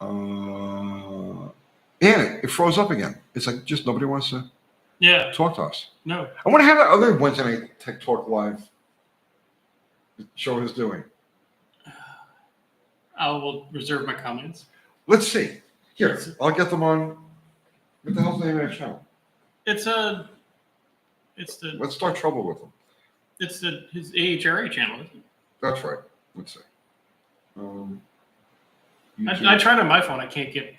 And it froze up again. It's like just nobody wants to talk to us. No. I want to have that other Wednesday night Tech Talk Live show is doing. I will reserve my comments. Let's see. Here, I'll get them on. What the hell's the name of that channel? It's the. Let's start trouble with them. It's his AHRA channel, isn't it? That's right. Let's see. I tried on my phone. I can't get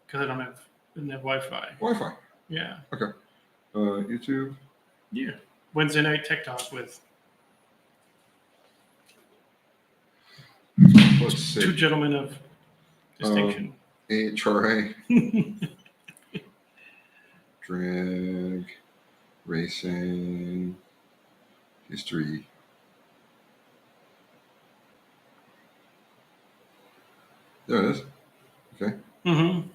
because I don't have Wi-Fi. Wi-Fi. Yeah. Okay. YouTube. Yeah. Wednesday night Tech Talk with Let's see. two gentlemen of distinction. AHRA. Drag. Racing. History. There it is. Okay. Mm-hmm.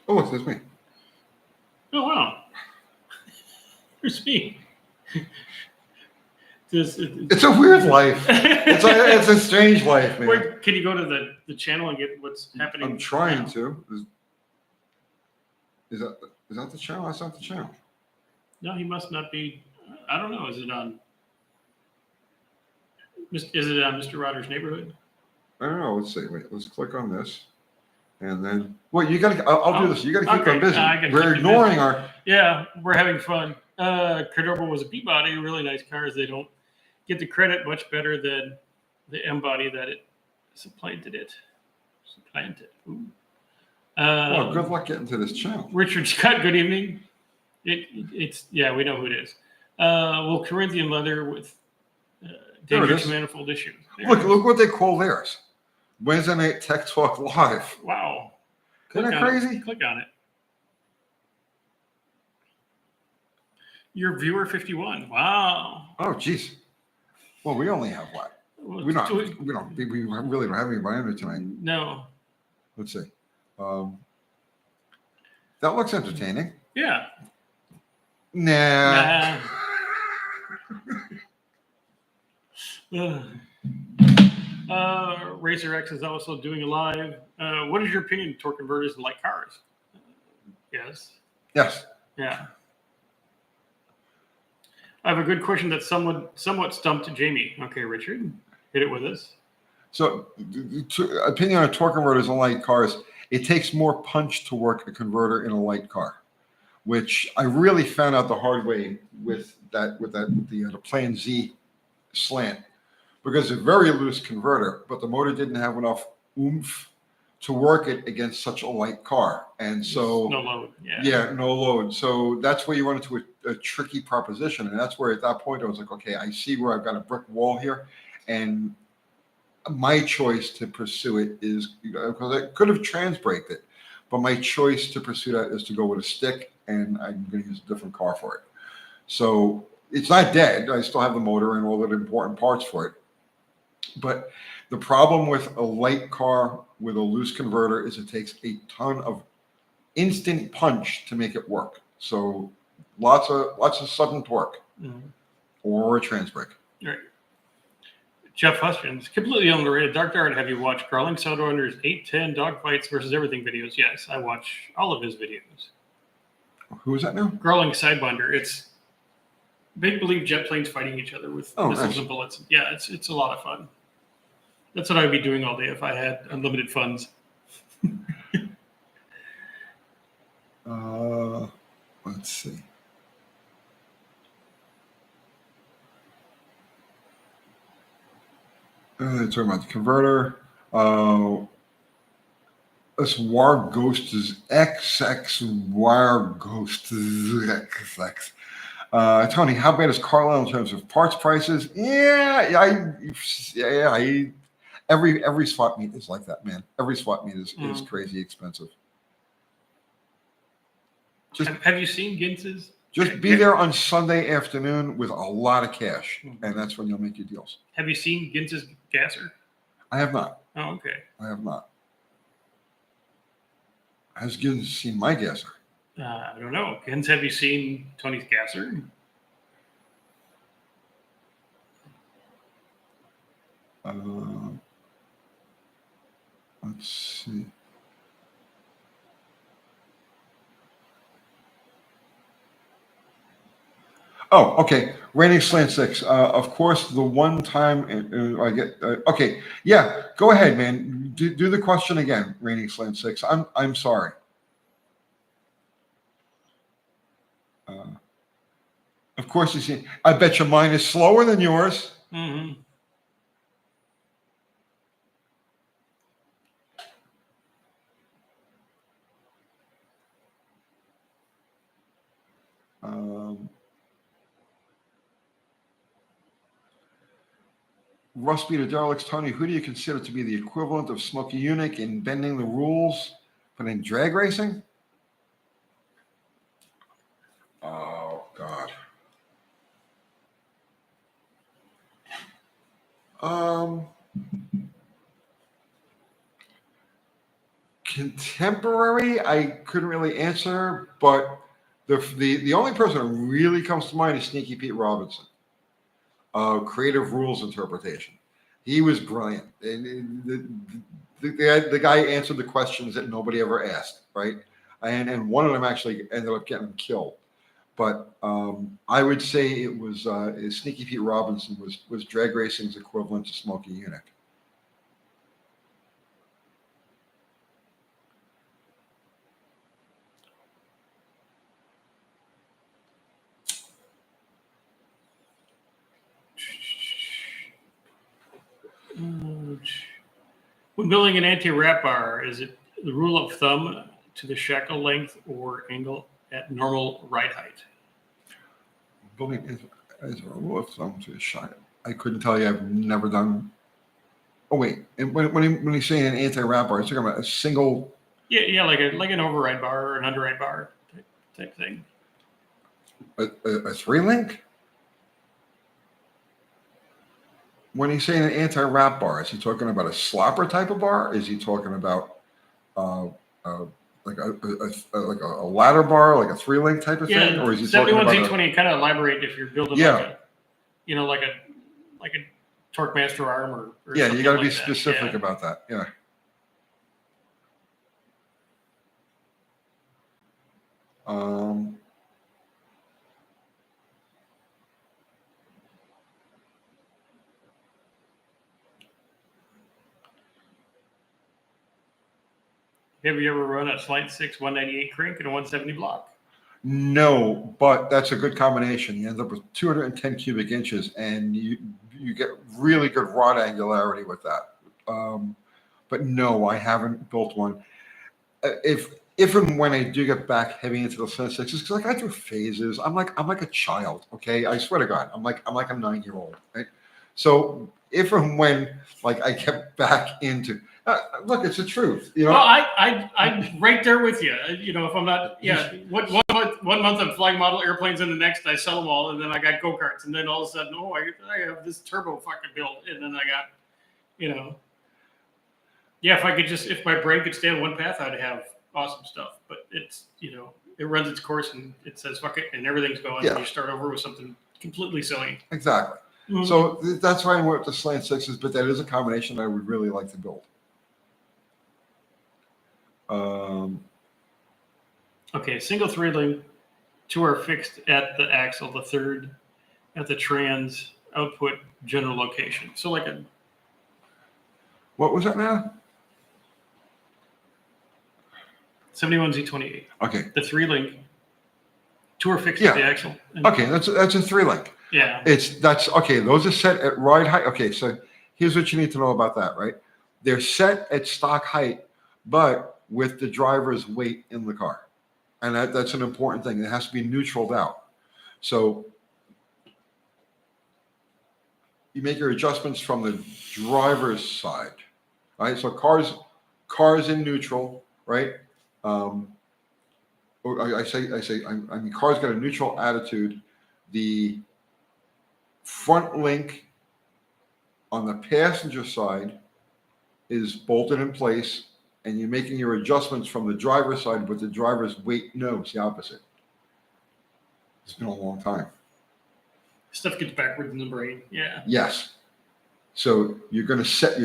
Oh, look, there's me. Oh, wow. There's me. It's a weird life. It's a strange life, man. Wait, can you go to the channel and get what's happening? I'm trying to. Is that the channel? That's not the channel. No, he must not be. I don't know. Is it on Mr. Rotter's Neighborhood? I don't know. Let's see. Wait, let's click on this. And then, well, you got to, I'll do this. You got to keep them busy. We're ignoring our. Yeah, we're having fun. Cordoba was a B body, really nice cars. They don't get the credit much better than the M body that it supplanted. Ooh. Well, good luck getting to this channel. Richard Scott, good evening. It's yeah, we know who it is. Well, Corinthian leather with danger to manifold issues. Look what they call theirs. Wednesday night Tech Talk Live. Wow. Isn't that crazy? Click on it. Your viewer 51. Wow. Oh, geez. Well, we only have what? We really don't have anybody in there tonight. No. Let's see. That looks entertaining. Yeah. Nah. Nah. Racer X is also doing a live. What is your opinion of torque converters in light cars? Yes. Yes. Yeah. I have a good question that somewhat stumped Jamie. Okay, Richard, hit it with us. So, opinion on torque converters in light cars, it takes more punch to work a converter in a light car, which I really found out the hard way with the Plan Z Slant, because it's a very loose converter, but the motor didn't have enough oomph to work it against such a light car, and so no load. no load. So that's where you run into a tricky proposition, and that's where at that point I was like, okay, I see where I've got a brick wall here, and my choice to pursue it is, because I could have trans braked it, but my choice to pursue that is to go with a stick, and I'm going to use a different car for it. So it's not dead. I still have the motor and all the important parts for it. But the problem with a light car with a loose converter is it takes a ton of instant punch to make it work. So lots of sudden torque or a trans brake. Right. Jeff Hutchins, completely underrated. Dark Dart, have you watched Garling Southdowner's 810 Dogfights versus Everything videos? Yes, I watch all of his videos. Who is that now? Garling Sidewinder. It's make-believe jet planes fighting each other with missiles and bullets. Yeah, it's a lot of fun. That's what I would be doing all day if I had unlimited funds. Let's see. Talking about the converter. This War Ghost is XX War Ghost is XX. Tony, how bad is Carlisle in terms of parts prices? Every swap meet is like that, man. Every swap meet is crazy expensive. Have you seen Gintz's? Just be there on Sunday afternoon with a lot of cash, and that's when you'll make your deals. Have you seen Gintz's gasser? I have not. Oh, okay. I have not. Has Gintz seen my gasser? I don't know. Gintz, have you seen Tony's gasser? Let's see. Oh, okay. Rating Slant 6. Of course, the one time I get. Okay, yeah. Go ahead, man. Do the question again. Rating Slant 6. I'm sorry. Of course, you see. I bet your mine is slower than yours. Mm-hmm. Russ Beater Derelicts, Tony, who do you consider to be the equivalent of Smokey Unic in bending the rules, but in drag racing? Oh, God. Contemporary, I couldn't really answer, but the only person that really comes to mind is Sneaky Pete Robinson. Creative rules interpretation. He was brilliant. And the guy answered the questions that nobody ever asked, right? And one of them actually ended up getting him killed. But I would say it was Sneaky Pete Robinson was drag racing's equivalent to Smokey Unic. When building an anti-wrap bar, is it the rule of thumb to the shackle length or angle at normal ride height? Building is a rule of thumb to the shot. I couldn't tell you. I've never done. Oh wait, and when he's saying an anti-wrap bar, he's talking about a single. Yeah, like an override bar or an underride bar type thing. A 3-link. When he's saying an anti-wrap bar, is he talking about a slopper type of bar? Is he talking about like a ladder bar, like a 3-link type of thing, or is he talking 71 about Z20? Kind of elaborate if you're building like a torque master arm or yeah, you got to be like that. specific about that. Yeah. Have you ever run a Slant 6 198 crank and a 170 block? No, but that's a good combination. You end up with 210 cubic inches, and you get really good rod angularity with that. But no, I haven't built one. If and when I do get back heavy into the Slant 6s, because like I do phases, I'm like a child. Okay, I swear to God, I'm like a 9-year-old. Right? So if and when like I get back into look, it's the truth. You know, well, I'm right there with you. You know, if I'm not, one month I'm flying model airplanes, and the next I sell them all, and then I got go karts, and then all of a sudden, I have this turbo fucking built, and then I got, if my brain could stay on one path, I'd have awesome stuff. But it's, it runs its course and it says fuck it, and everything's going, and you start over with something completely silly. Exactly. Mm-hmm. So that's why I went with the Slant 6s, but that is a combination I would really like to build. Okay, single 3-link, 2 are fixed at the axle, the 3rd at the trans output general location. So like a... What was that now? 71 Z28. Okay. The 3-link, 2 are fixed at the axle. Okay, that's a 3-link. Yeah. That's okay. Those are set at ride height. Okay, so here's what you need to know about that, right? They're set at stock height, but with the driver's weight in the car. And that's an important thing. It has to be neutraled out. So you make your adjustments from the driver's side, right? So cars in neutral, right? I mean, car's got a neutral attitude. The front link on the passenger side is bolted in place, and you're making your adjustments from the driver's side with the driver's weight. No, it's the opposite. It's been a long time. Stuff gets backwards in the brain. Yeah. Yes. So you're going to set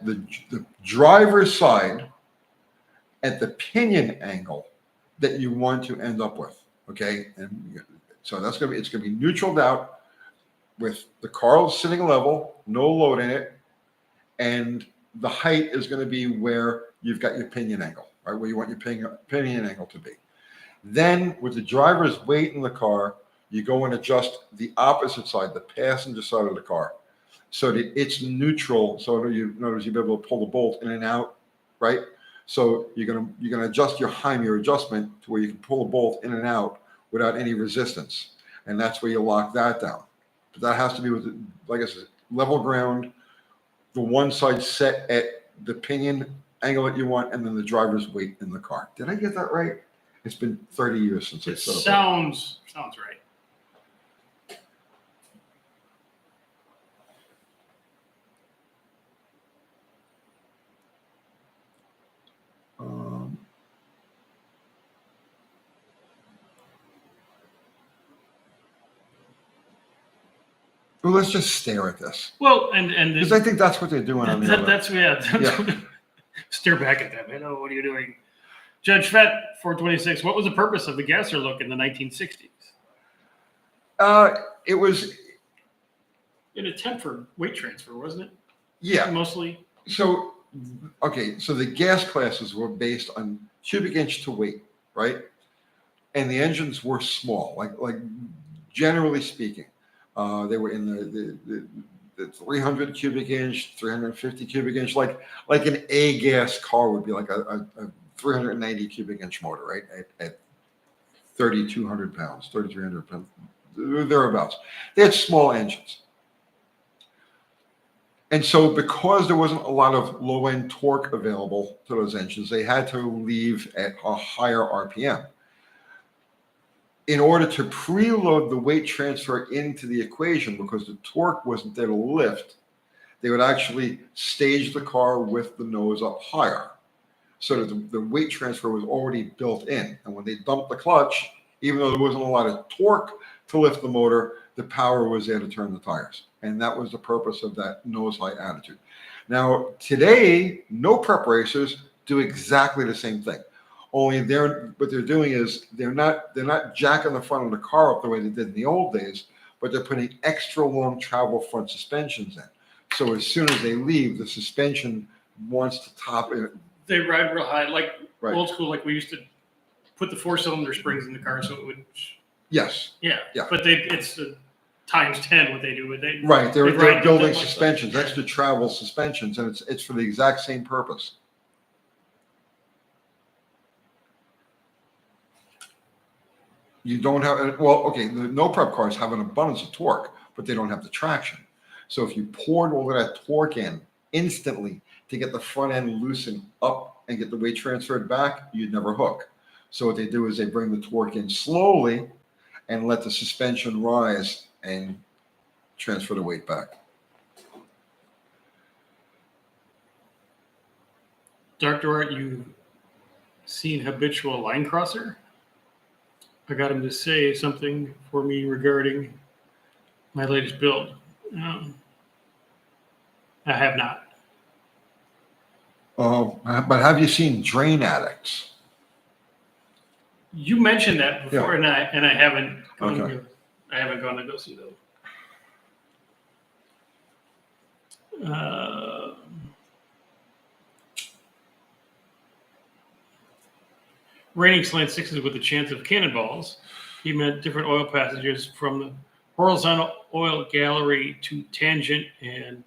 the driver's side at the pinion angle that you want to end up with. Okay, and so it's going to be neutraled out with the car sitting level, no load in it, and the height is going to be where you've got your pinion angle, right? Where you want your pinion angle to be. Then with the driver's weight in the car, you go and adjust the opposite side, the passenger side of the car, so that it's neutral. So that you'll be able to pull the bolt in and out, right? So you're gonna adjust your adjustment to where you can pull the bolt in and out without any resistance, and that's where you lock that down. But that has to be with, like I said, level ground. The one side set at the pinion angle that you want, and then the driver's weight in the car. Did I get that right? It's been 30 years since I set up. Sounds right. Well, let's just stare at this. Well, and because I think that's what they're doing on the other. That's stare back at them. Oh, what are you doing? Judge Fett, 426. What was the purpose of the gasser look in the 1960s? It was an attempt for weight transfer, wasn't it? Yeah. Mostly. So, okay. So the gas classes were based on cubic inch to weight, right? And the engines were small, like generally speaking. They were in the 300 cubic inch, 350 cubic inch, like an A gas car would be like a 390 cubic inch motor, right? At 3,200 pounds, 3,300 pounds, thereabouts. They had small engines. And so because there wasn't a lot of low end torque available to those engines, they had to leave at a higher RPM. In order to preload the weight transfer into the equation, because the torque wasn't there to lift, they would actually stage the car with the nose up higher. so that the weight transfer was already built in. And when they dumped the clutch, even though there wasn't a lot of torque to lift the motor, the power was there to turn the tires. And that was the purpose of that nose high attitude. Now, today, no prep racers do exactly the same thing. Only what they're doing is they're not jacking the front of the car up the way they did in the old days, but they're putting extra long travel front suspensions in. So as soon as they leave, the suspension wants to top it. They ride real high, like Right. old school, like we used to put the 4-cylinder springs in the car so it would. Yes. Yeah. Yeah. But it's times 10 what they do. Right. They're ride building that much suspensions, stuff. extra travel suspensions, and it's for the exact same purpose. You don't have, well, okay, the no prep cars have an abundance of torque, but they don't have the traction. So if you poured all of that torque in instantly to get the front end loosened up and get the weight transferred back, you'd never hook. So what they do is they bring the torque in slowly and let the suspension rise and transfer the weight back. Dr. Art, you've seen Habitual Line Crosser? I got him to say something for me regarding my latest build. I have not. But have you seen Drain Addicts? You mentioned that before, Yeah. and I haven't gone. Okay. I haven't gone to go see those. Raining slant sixes with a chance of cannonballs. He meant different oil passages from the horizontal oil gallery to tangent and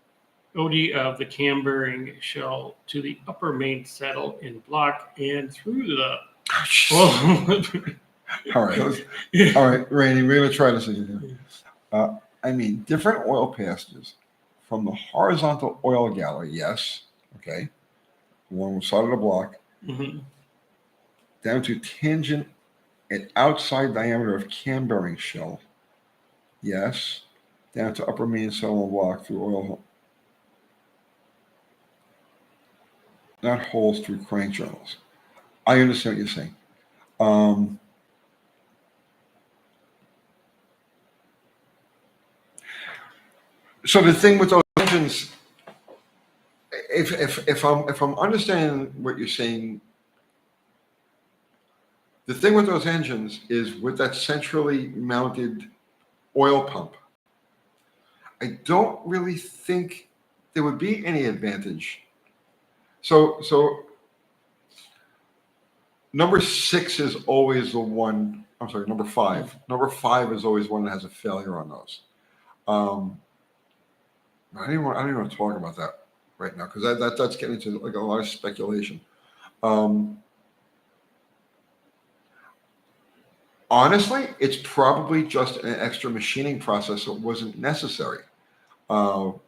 OD of the cam bearing shell to the upper main saddle in block and through the. All right. All right, Randy, we're going to try this again. I mean, different oil passages from the horizontal oil gallery, yes, okay, one side of the block, Mm-hmm. down to tangent and outside diameter of cam bearing shell, yes, down to upper main saddle block through oil, not holes through crank journals. I understand what you're saying. So the thing with those engines, if I'm understanding what you're saying, the thing with those engines is with that centrally mounted oil pump, I don't really think there would be any advantage. So number 6 is always the one. I'm sorry, number 5. Number 5 is always one that has a failure on those. I don't even want to talk about that right now because that's getting into like a lot of speculation. Honestly, it's probably just an extra machining process that wasn't necessary to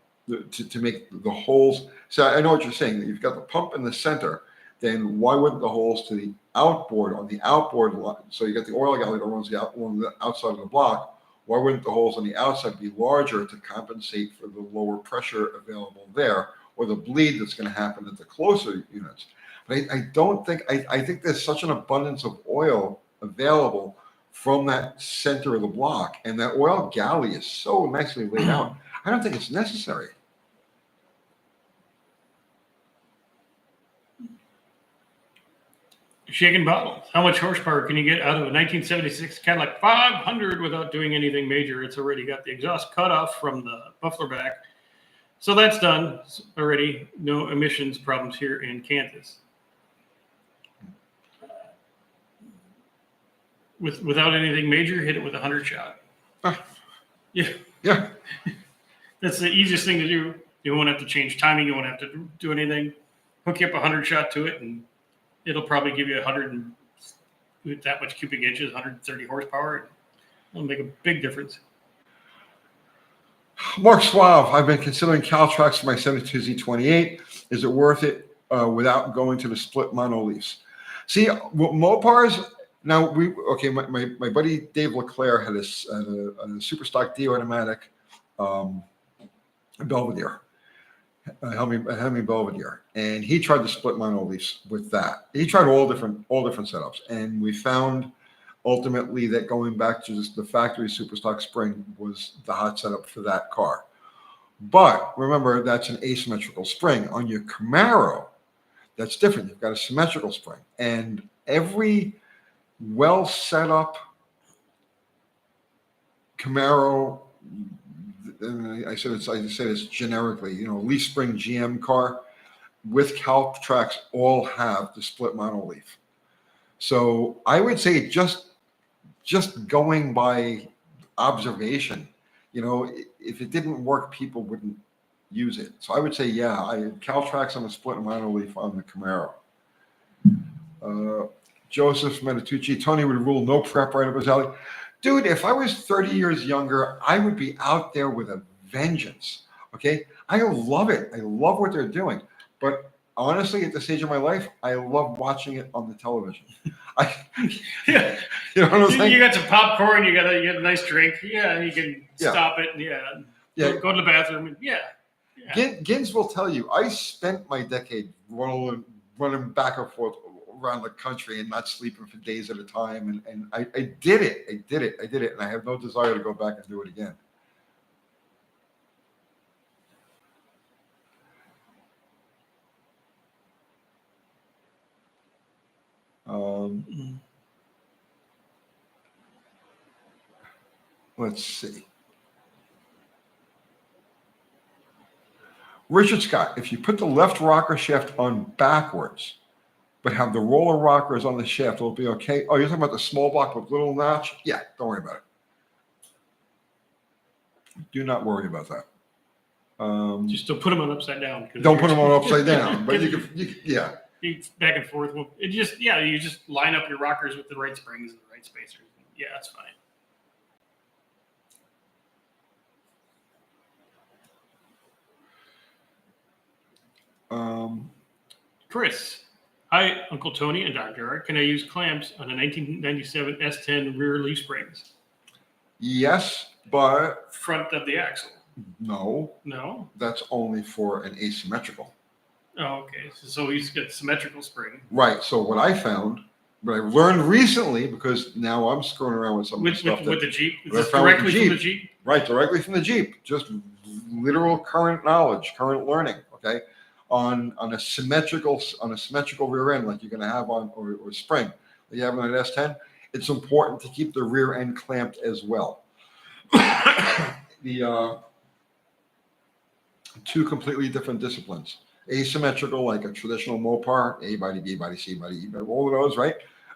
make the holes. So I know what you're saying. You've got the pump in the center. Then why wouldn't the holes to the outboard on the outboard line? So you got the oil galley that runs along the outside of the block. Why wouldn't the holes on the outside be larger to compensate for the lower pressure available there, or the bleed that's going to happen at the closer units? But I don't think I think there's such an abundance of oil available from that center of the block, and that oil galley is so nicely laid out. I don't think it's necessary. Shaking bottles. How much horsepower can you get out of a 1976 Cadillac 500 without doing anything major? It's already got the exhaust cut off from the muffler back. So that's done already. No emissions problems here in Kansas. Without anything major, hit it with a 100 shot. Yeah. Yeah. That's the easiest thing to do. You won't have to change timing. You won't have to do anything. Hook you up a 100 shot to it, and it'll probably give you 100 and with that much cubic inches, 130 horsepower. It'll make a big difference. Mark Suave, I've been considering Caltrax for my 72Z28. Is it worth it without going to the split monoleafs? See, Mopars, now my buddy Dave LeClaire had a super stock D automatic Belvedere. Hemi Belvedere, and he tried to split monoleafs with that. He tried all different setups, and we found ultimately that going back to just the factory Superstock spring was the hot setup for that car. But remember, that's an asymmetrical spring. On your Camaro, that's different. You've got a symmetrical spring, and every well set up Camaro, and I said it's generically, leaf spring GM car with calc tracks all have the split monoleaf. So I would say just going by observation, if it didn't work, people wouldn't use it. So I would say, yeah, calc tracks on the split monoleaf on the Camaro. Joseph Meditucci, Tony would rule no prep right up his alley. Dude, if I was 30 years younger, I would be out there with a vengeance. Okay. I love it. I love what they're doing. But honestly, at this stage of my life, I love watching it on the television. Yeah. You know what I'm saying? You got some popcorn, you got a nice drink. Yeah. You can stop it. Yeah. Go to the bathroom. And, yeah. Gins will tell you, I spent my decade running back and forth around the country and not sleeping for days at a time. And I did it. I did it. And I have no desire to go back and do it again. Let's see. Richard Scott, if you put the left rocker shaft on backwards, but have the roller rockers on the shaft, it'll be okay. Oh, you're talking about the small block with little notch? Yeah, don't worry about it. Do not worry about that. Just don't put them on upside down. Don't put them on upside down, but you can. Back and forth. You just line up your rockers with the right springs and the right spacers. Yeah, that's fine. Chris, hi, Uncle Tony and Dr. Art. Can I use clamps on a 1997 S10 rear leaf springs? Yes, but front of the axle. No. That's only for an asymmetrical. Oh, okay. So he's got symmetrical spring. Right. So what I found, what I learned recently, because now I'm screwing around with some stuff with the Jeep. Is this directly from the Jeep? Right, directly from the Jeep. Just literal current knowledge, current learning. Okay. On a symmetrical rear end, like you're going to have on or spring that you have on an S10, it's important to keep the rear end clamped as well. The two completely different disciplines. Asymmetrical, like a traditional Mopar, A body, B body, C body, E body, all of those, right?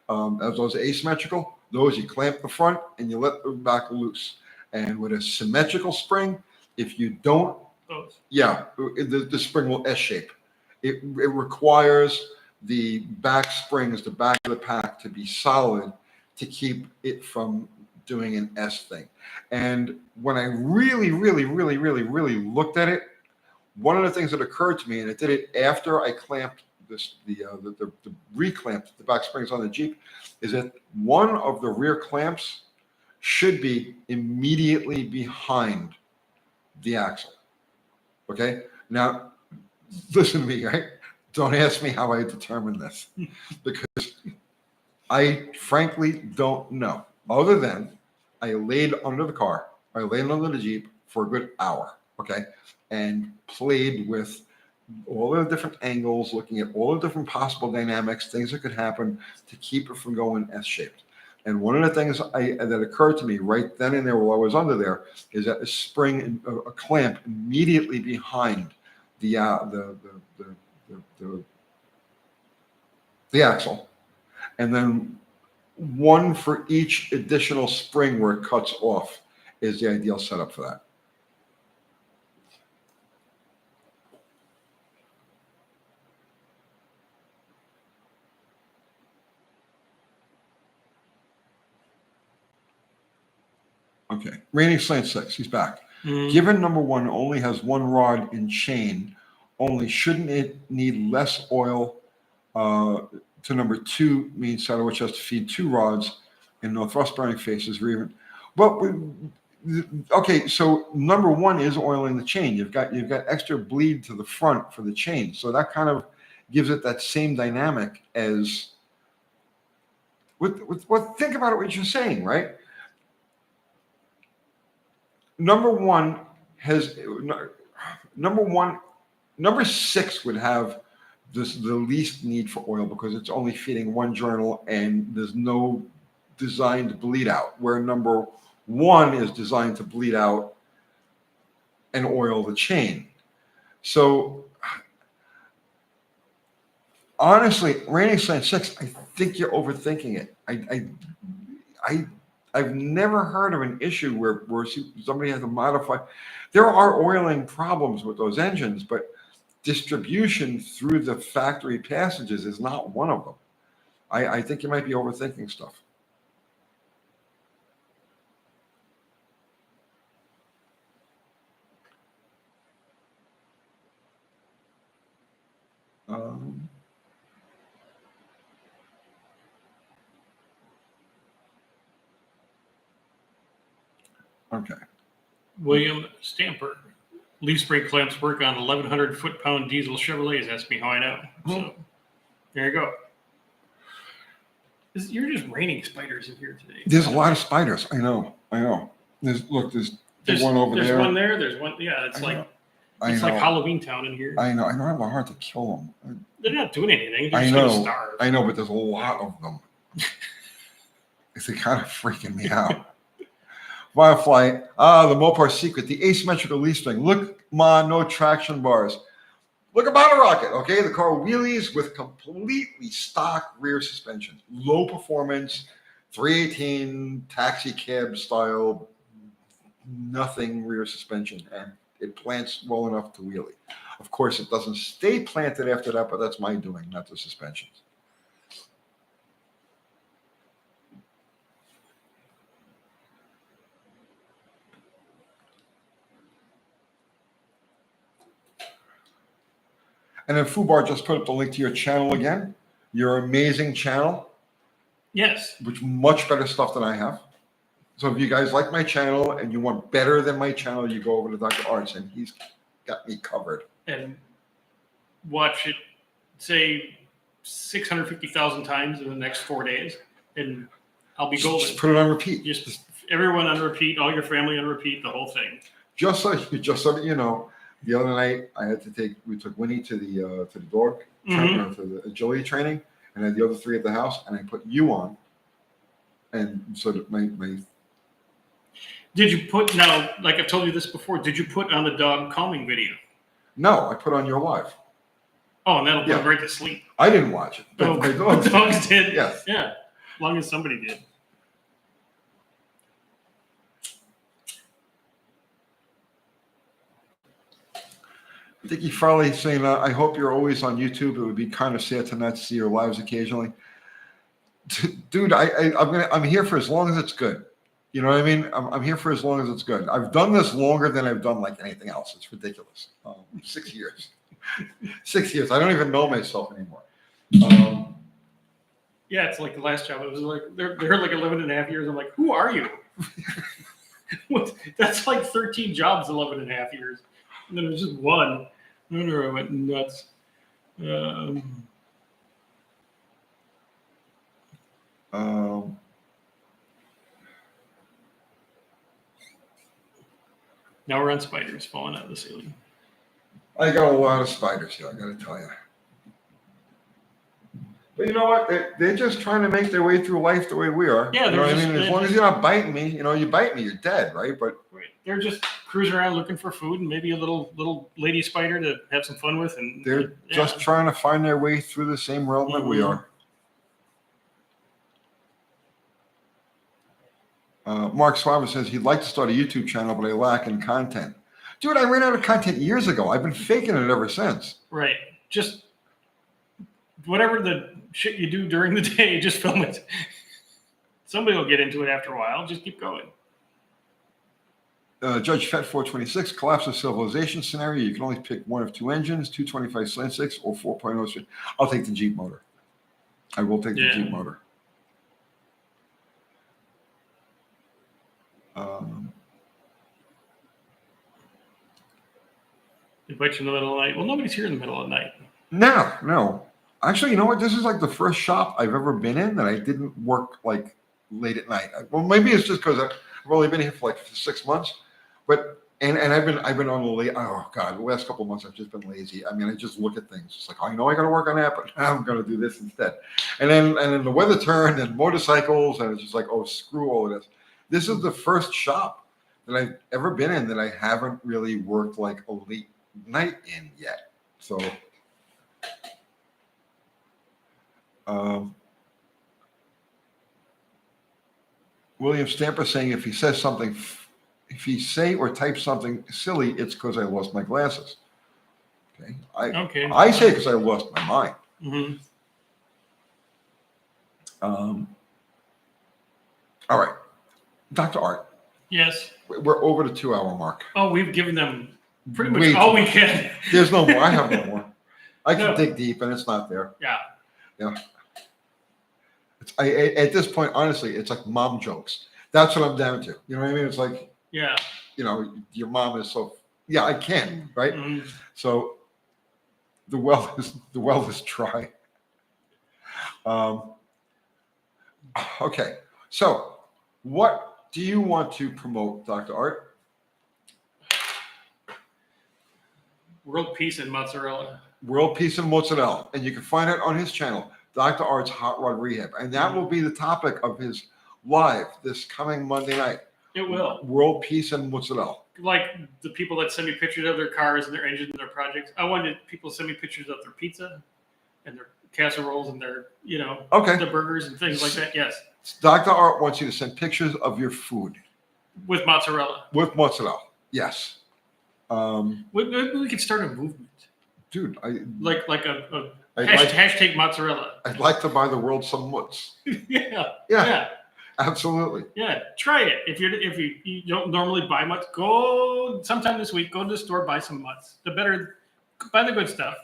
As those are asymmetrical, those you clamp the front and you let the back loose. And with a symmetrical spring, if you don't, the spring will S-shape. It requires the back springs, the back of the pack, to be solid to keep it from doing an S thing. And when I really looked at it, one of the things that occurred to me, and I did it after I clamped the reclamped the back springs on the Jeep, is that one of the rear clamps should be immediately behind the axle. Okay. Now, listen to me, right? Don't ask me how I determined this, because I frankly don't know. Other than I laid under the car, I laid under the Jeep for a good hour, okay, and played with all the different angles, looking at all the different possible dynamics, things that could happen to keep it from going S-shaped. And one of the things that occurred to me right then and there while I was under there is that a spring, a clamp immediately behind the axle, and then one for each additional spring where it cuts off is the ideal setup for that. Okay, Raining Slant 6, he's back. Given number one only has one rod in chain, only shouldn't it need less oil to number two, means saddle which has to feed two rods in no thrust bearing faces or even, but Okay, so number one is oiling the chain. You've got extra bleed to the front for the chain, so that kind of gives it that same dynamic as. Think about it. What you're saying, right? Number one has number 6 would have the least need for oil because it's only feeding one journal and there's no designed bleed out. Where number 1 is designed to bleed out and oil the chain. So honestly, rating Slant 6, I think you're overthinking it. I've never heard of an issue where somebody has to modify. There are oiling problems with those engines, but distribution through the factory passages is not one of them. I think you might be overthinking stuff. Okay. William Stamper. Leaf spring clamps work on 1,100 foot-pound diesel Chevrolets. Ask me how I know. So there you go. You're just raining spiders in here today. There's a lot of spiders. I know. There's one over there. There's one there. There's one. Yeah, it's like Halloween Town in here. I know. I don't have a heart to kill them. They're not doing anything. They're just going to starve. I know, but there's a lot of them. It's kind of freaking me out. Firefly, the Mopar secret, the asymmetrical leaf spring. Look, Ma, no traction bars. Look at Bottle Rocket, okay? The car wheelies with completely stock rear suspension. Low performance, 318 taxi cab style, nothing rear suspension. And it plants well enough to wheelie. Of course, it doesn't stay planted after that, but that's my doing, not the suspensions. And then Fubar just put up the link to your channel again. Your amazing channel. Yes. Which much better stuff than I have. So if you guys like my channel and you want better than my channel, you go over to Dr. Arts and he's got me covered. And watch it, say, 650,000 times in the next 4 days. And I'll be golden. Just put it on repeat. Just everyone on repeat, all your family on repeat, the whole thing. Just so you know. The other night, we took Winnie to the dog, to the agility training, and I had the other 3 at the house, and I put you on, and so that my. Did you put, now, like I've told you this before, did you put on the dog calming video? No, I put on your live. Oh, and that'll put him right to sleep. I didn't watch it. But my dogs did. Yes. Yeah, as long as somebody did. Dickie Farley saying, I hope you're always on YouTube. It would be kind of sad to not see your lives occasionally. Dude, I'm here for as long as it's good. You know what I mean? I'm here for as long as it's good. I've done this longer than I've done like anything else. It's ridiculous. 6 years. 6 years. I don't even know myself anymore. Yeah, it's like the last job. It was like, they're like 11 and a half years. I'm like, who are you? That's like 13 jobs, 11 and a half years. And then it was just one. I went nuts. Now we're on spiders falling out of the ceiling. I got a lot of spiders here, I got to tell you. But you know what? They're just trying to make their way through life the way we are. Yeah, you know what I mean? As long as you're not biting me, you bite me, you're dead, right? But they're just cruising around looking for food and maybe a little lady spider to have some fun with. And they're just trying to find their way through the same realm that we are. Mark Swava says he'd like to start a YouTube channel, but I lack in content. Dude, I ran out of content years ago. I've been faking it ever since. Right. Just whatever the shit you do during the day, just film it. Somebody will get into it after a while. Just keep going. Judge Fett 426, collapse of civilization scenario. You can only pick one of 2 engines, 225 Slant 6 or 4.0. I'll take the Jeep motor. I will take the Jeep motor. Invite you in the middle of the night. Well, nobody's here in the middle of the night. No. Actually, you know what? This is like the first shop I've ever been in that I didn't work like late at night. Well, maybe it's just because I've only been here for like 6 months, but and I've been on the late. Oh God, the last couple of months I've just been lazy. I mean, I just look at things. It's like, I know I got to work on that, but I'm going to do this instead. And then the weather turned and motorcycles, and it's just like, oh, screw all of this. This is the first shop that I've ever been in that I haven't really worked like a late night in yet. So. William Stamper saying if he say or type something silly, it's because I lost my glasses. Okay. I say because I lost my mind. Mm-hmm. All right. Dr. Art. Yes. We're over the 2-hour mark. Oh, we've given them pretty much all we can. There's no more. I have no more. I can dig deep and it's not there. Yeah. Yeah. At this point, honestly, it's like mom jokes. That's what I'm down to. You know what I mean? It's like, yeah, your mom is so, I can, right? Mm-hmm. So the well is dry. Okay. So what do you want to promote, Dr. Art? World Peace and Mozzarella. World Peace and Mozzarella. And you can find it on his channel, Dr. Art's Hot Rod Rehab. And that will be the topic of his live this coming Monday night. It will. World Peace and Mozzarella. Like the people that send me pictures of their cars and their engines and their projects. I wanted people to send me pictures of their pizza and their casseroles and their, their burgers and things like that. Yes. Dr. Art wants you to send pictures of your food. With mozzarella. With mozzarella. Yes. We could start a movement. Dude, like a hashtag mozzarella. I'd like to buy the world some mutts. Yeah. Absolutely. Yeah. Try it. If you don't normally buy mutts, go sometime this week. Go to the store, buy some mutts. Buy the good stuff.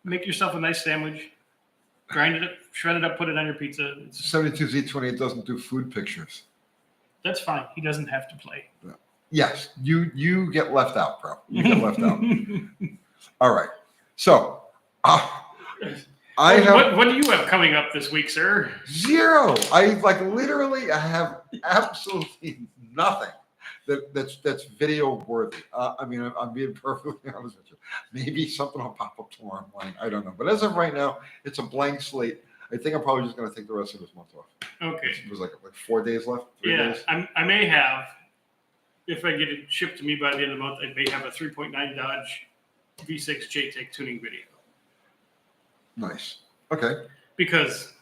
Make yourself a nice sandwich. Grind it up, shred it up, put it on your pizza. 72Z28 doesn't do food pictures. That's fine. He doesn't have to play. Yes, you get left out, bro. You get left out. All right. So, what do you have coming up this week, sir? Zero. I have absolutely nothing that's video worthy. I mean, I'm being perfectly honest with you. Maybe something will pop up tomorrow morning. I don't know. But as of right now, it's a blank slate. I think I'm probably just going to take the rest of this month off. Okay. It was like 4 days left. 3 days. I may have, if I get it shipped to me by the end of the month, I may have a 3.9 Dodge V6 JTEC tuning video. Nice. Okay. Because,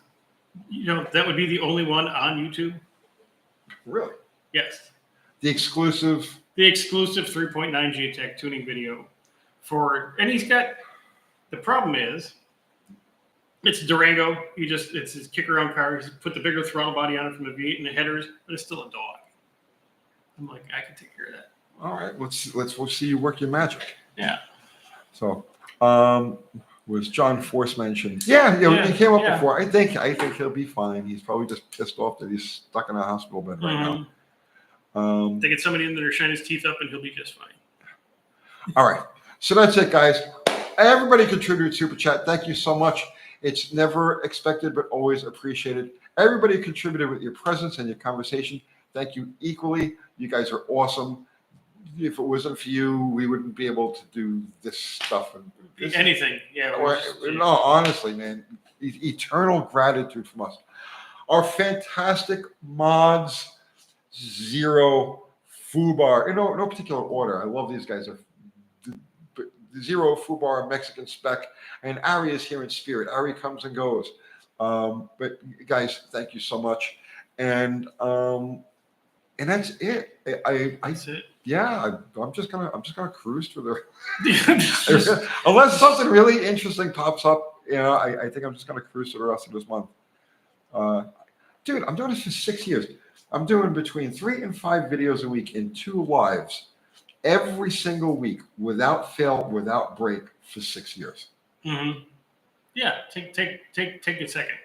that would be the only one on YouTube. Really? Yes. The exclusive 3.9 JTEC tuning video and he's got, the problem is, it's Durango. It's his kick around car. He's put the bigger throttle body on it from the V8 and the headers, but it's still a dog. I'm like, I can take care of that. All right. We'll see you work your magic. Yeah. So, was John Force mentioned? Yeah, he came up before. I think he'll be fine. He's probably just pissed off that he's stuck in a hospital bed right now. They get somebody in there to shine his teeth up, and he'll be just fine. All right. So that's it, guys. Everybody contributed Super Chat. Thank you so much. It's never expected, but always appreciated. Everybody contributed with your presence and your conversation. Thank you equally. You guys are awesome. If it wasn't for you, we wouldn't be able to do this stuff. Anything. Yeah. No, honestly, man. Eternal gratitude from us. Our fantastic mods, Zero, Fubar. In no particular order. I love these guys. Zero, Fubar, Mexican Spec, and Ari is here in spirit. Ari comes and goes. But guys, thank you so much. And that's it. That's it. Yeah, I'm just gonna cruise through the unless something really interesting pops up. I think I'm just gonna cruise through the rest of this month. Dude, I'm doing this for 6 years. I'm doing between 3 and 5 videos a week in 2 lives every single week without fail, without break for 6 years. Mm-hmm. Yeah, take a second.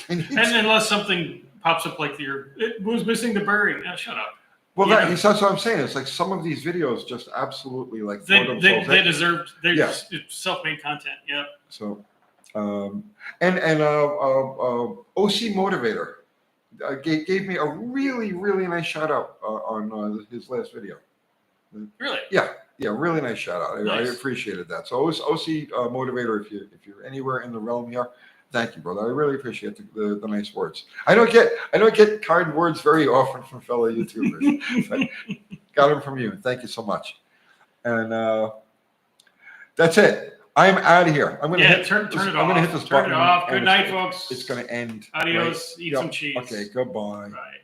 And unless something pops up like it was missing the bearing. Shut up. Well, Yeah. that's what I'm saying. It's like some of these videos just absolutely like throw They themselves they at you. deserve. They're Yeah. self-made content. Yeah. So, and OC Motivator gave me a really nice shout out on his last video. Really. Yeah, really nice shout out. I Nice. appreciated that. So OC Motivator, if you're anywhere in the realm here, thank you, brother. I really appreciate the nice words. I don't get kind words very often from fellow YouTubers. But got them from you. Thank you so much. And that's it. I'm out of here. I'm gonna turn it I'm off. gonna hit this Turn button. it off. Good and night, folks. It's gonna end. Adios. Right. Eat Yep. some cheese. Okay. Goodbye. Bye.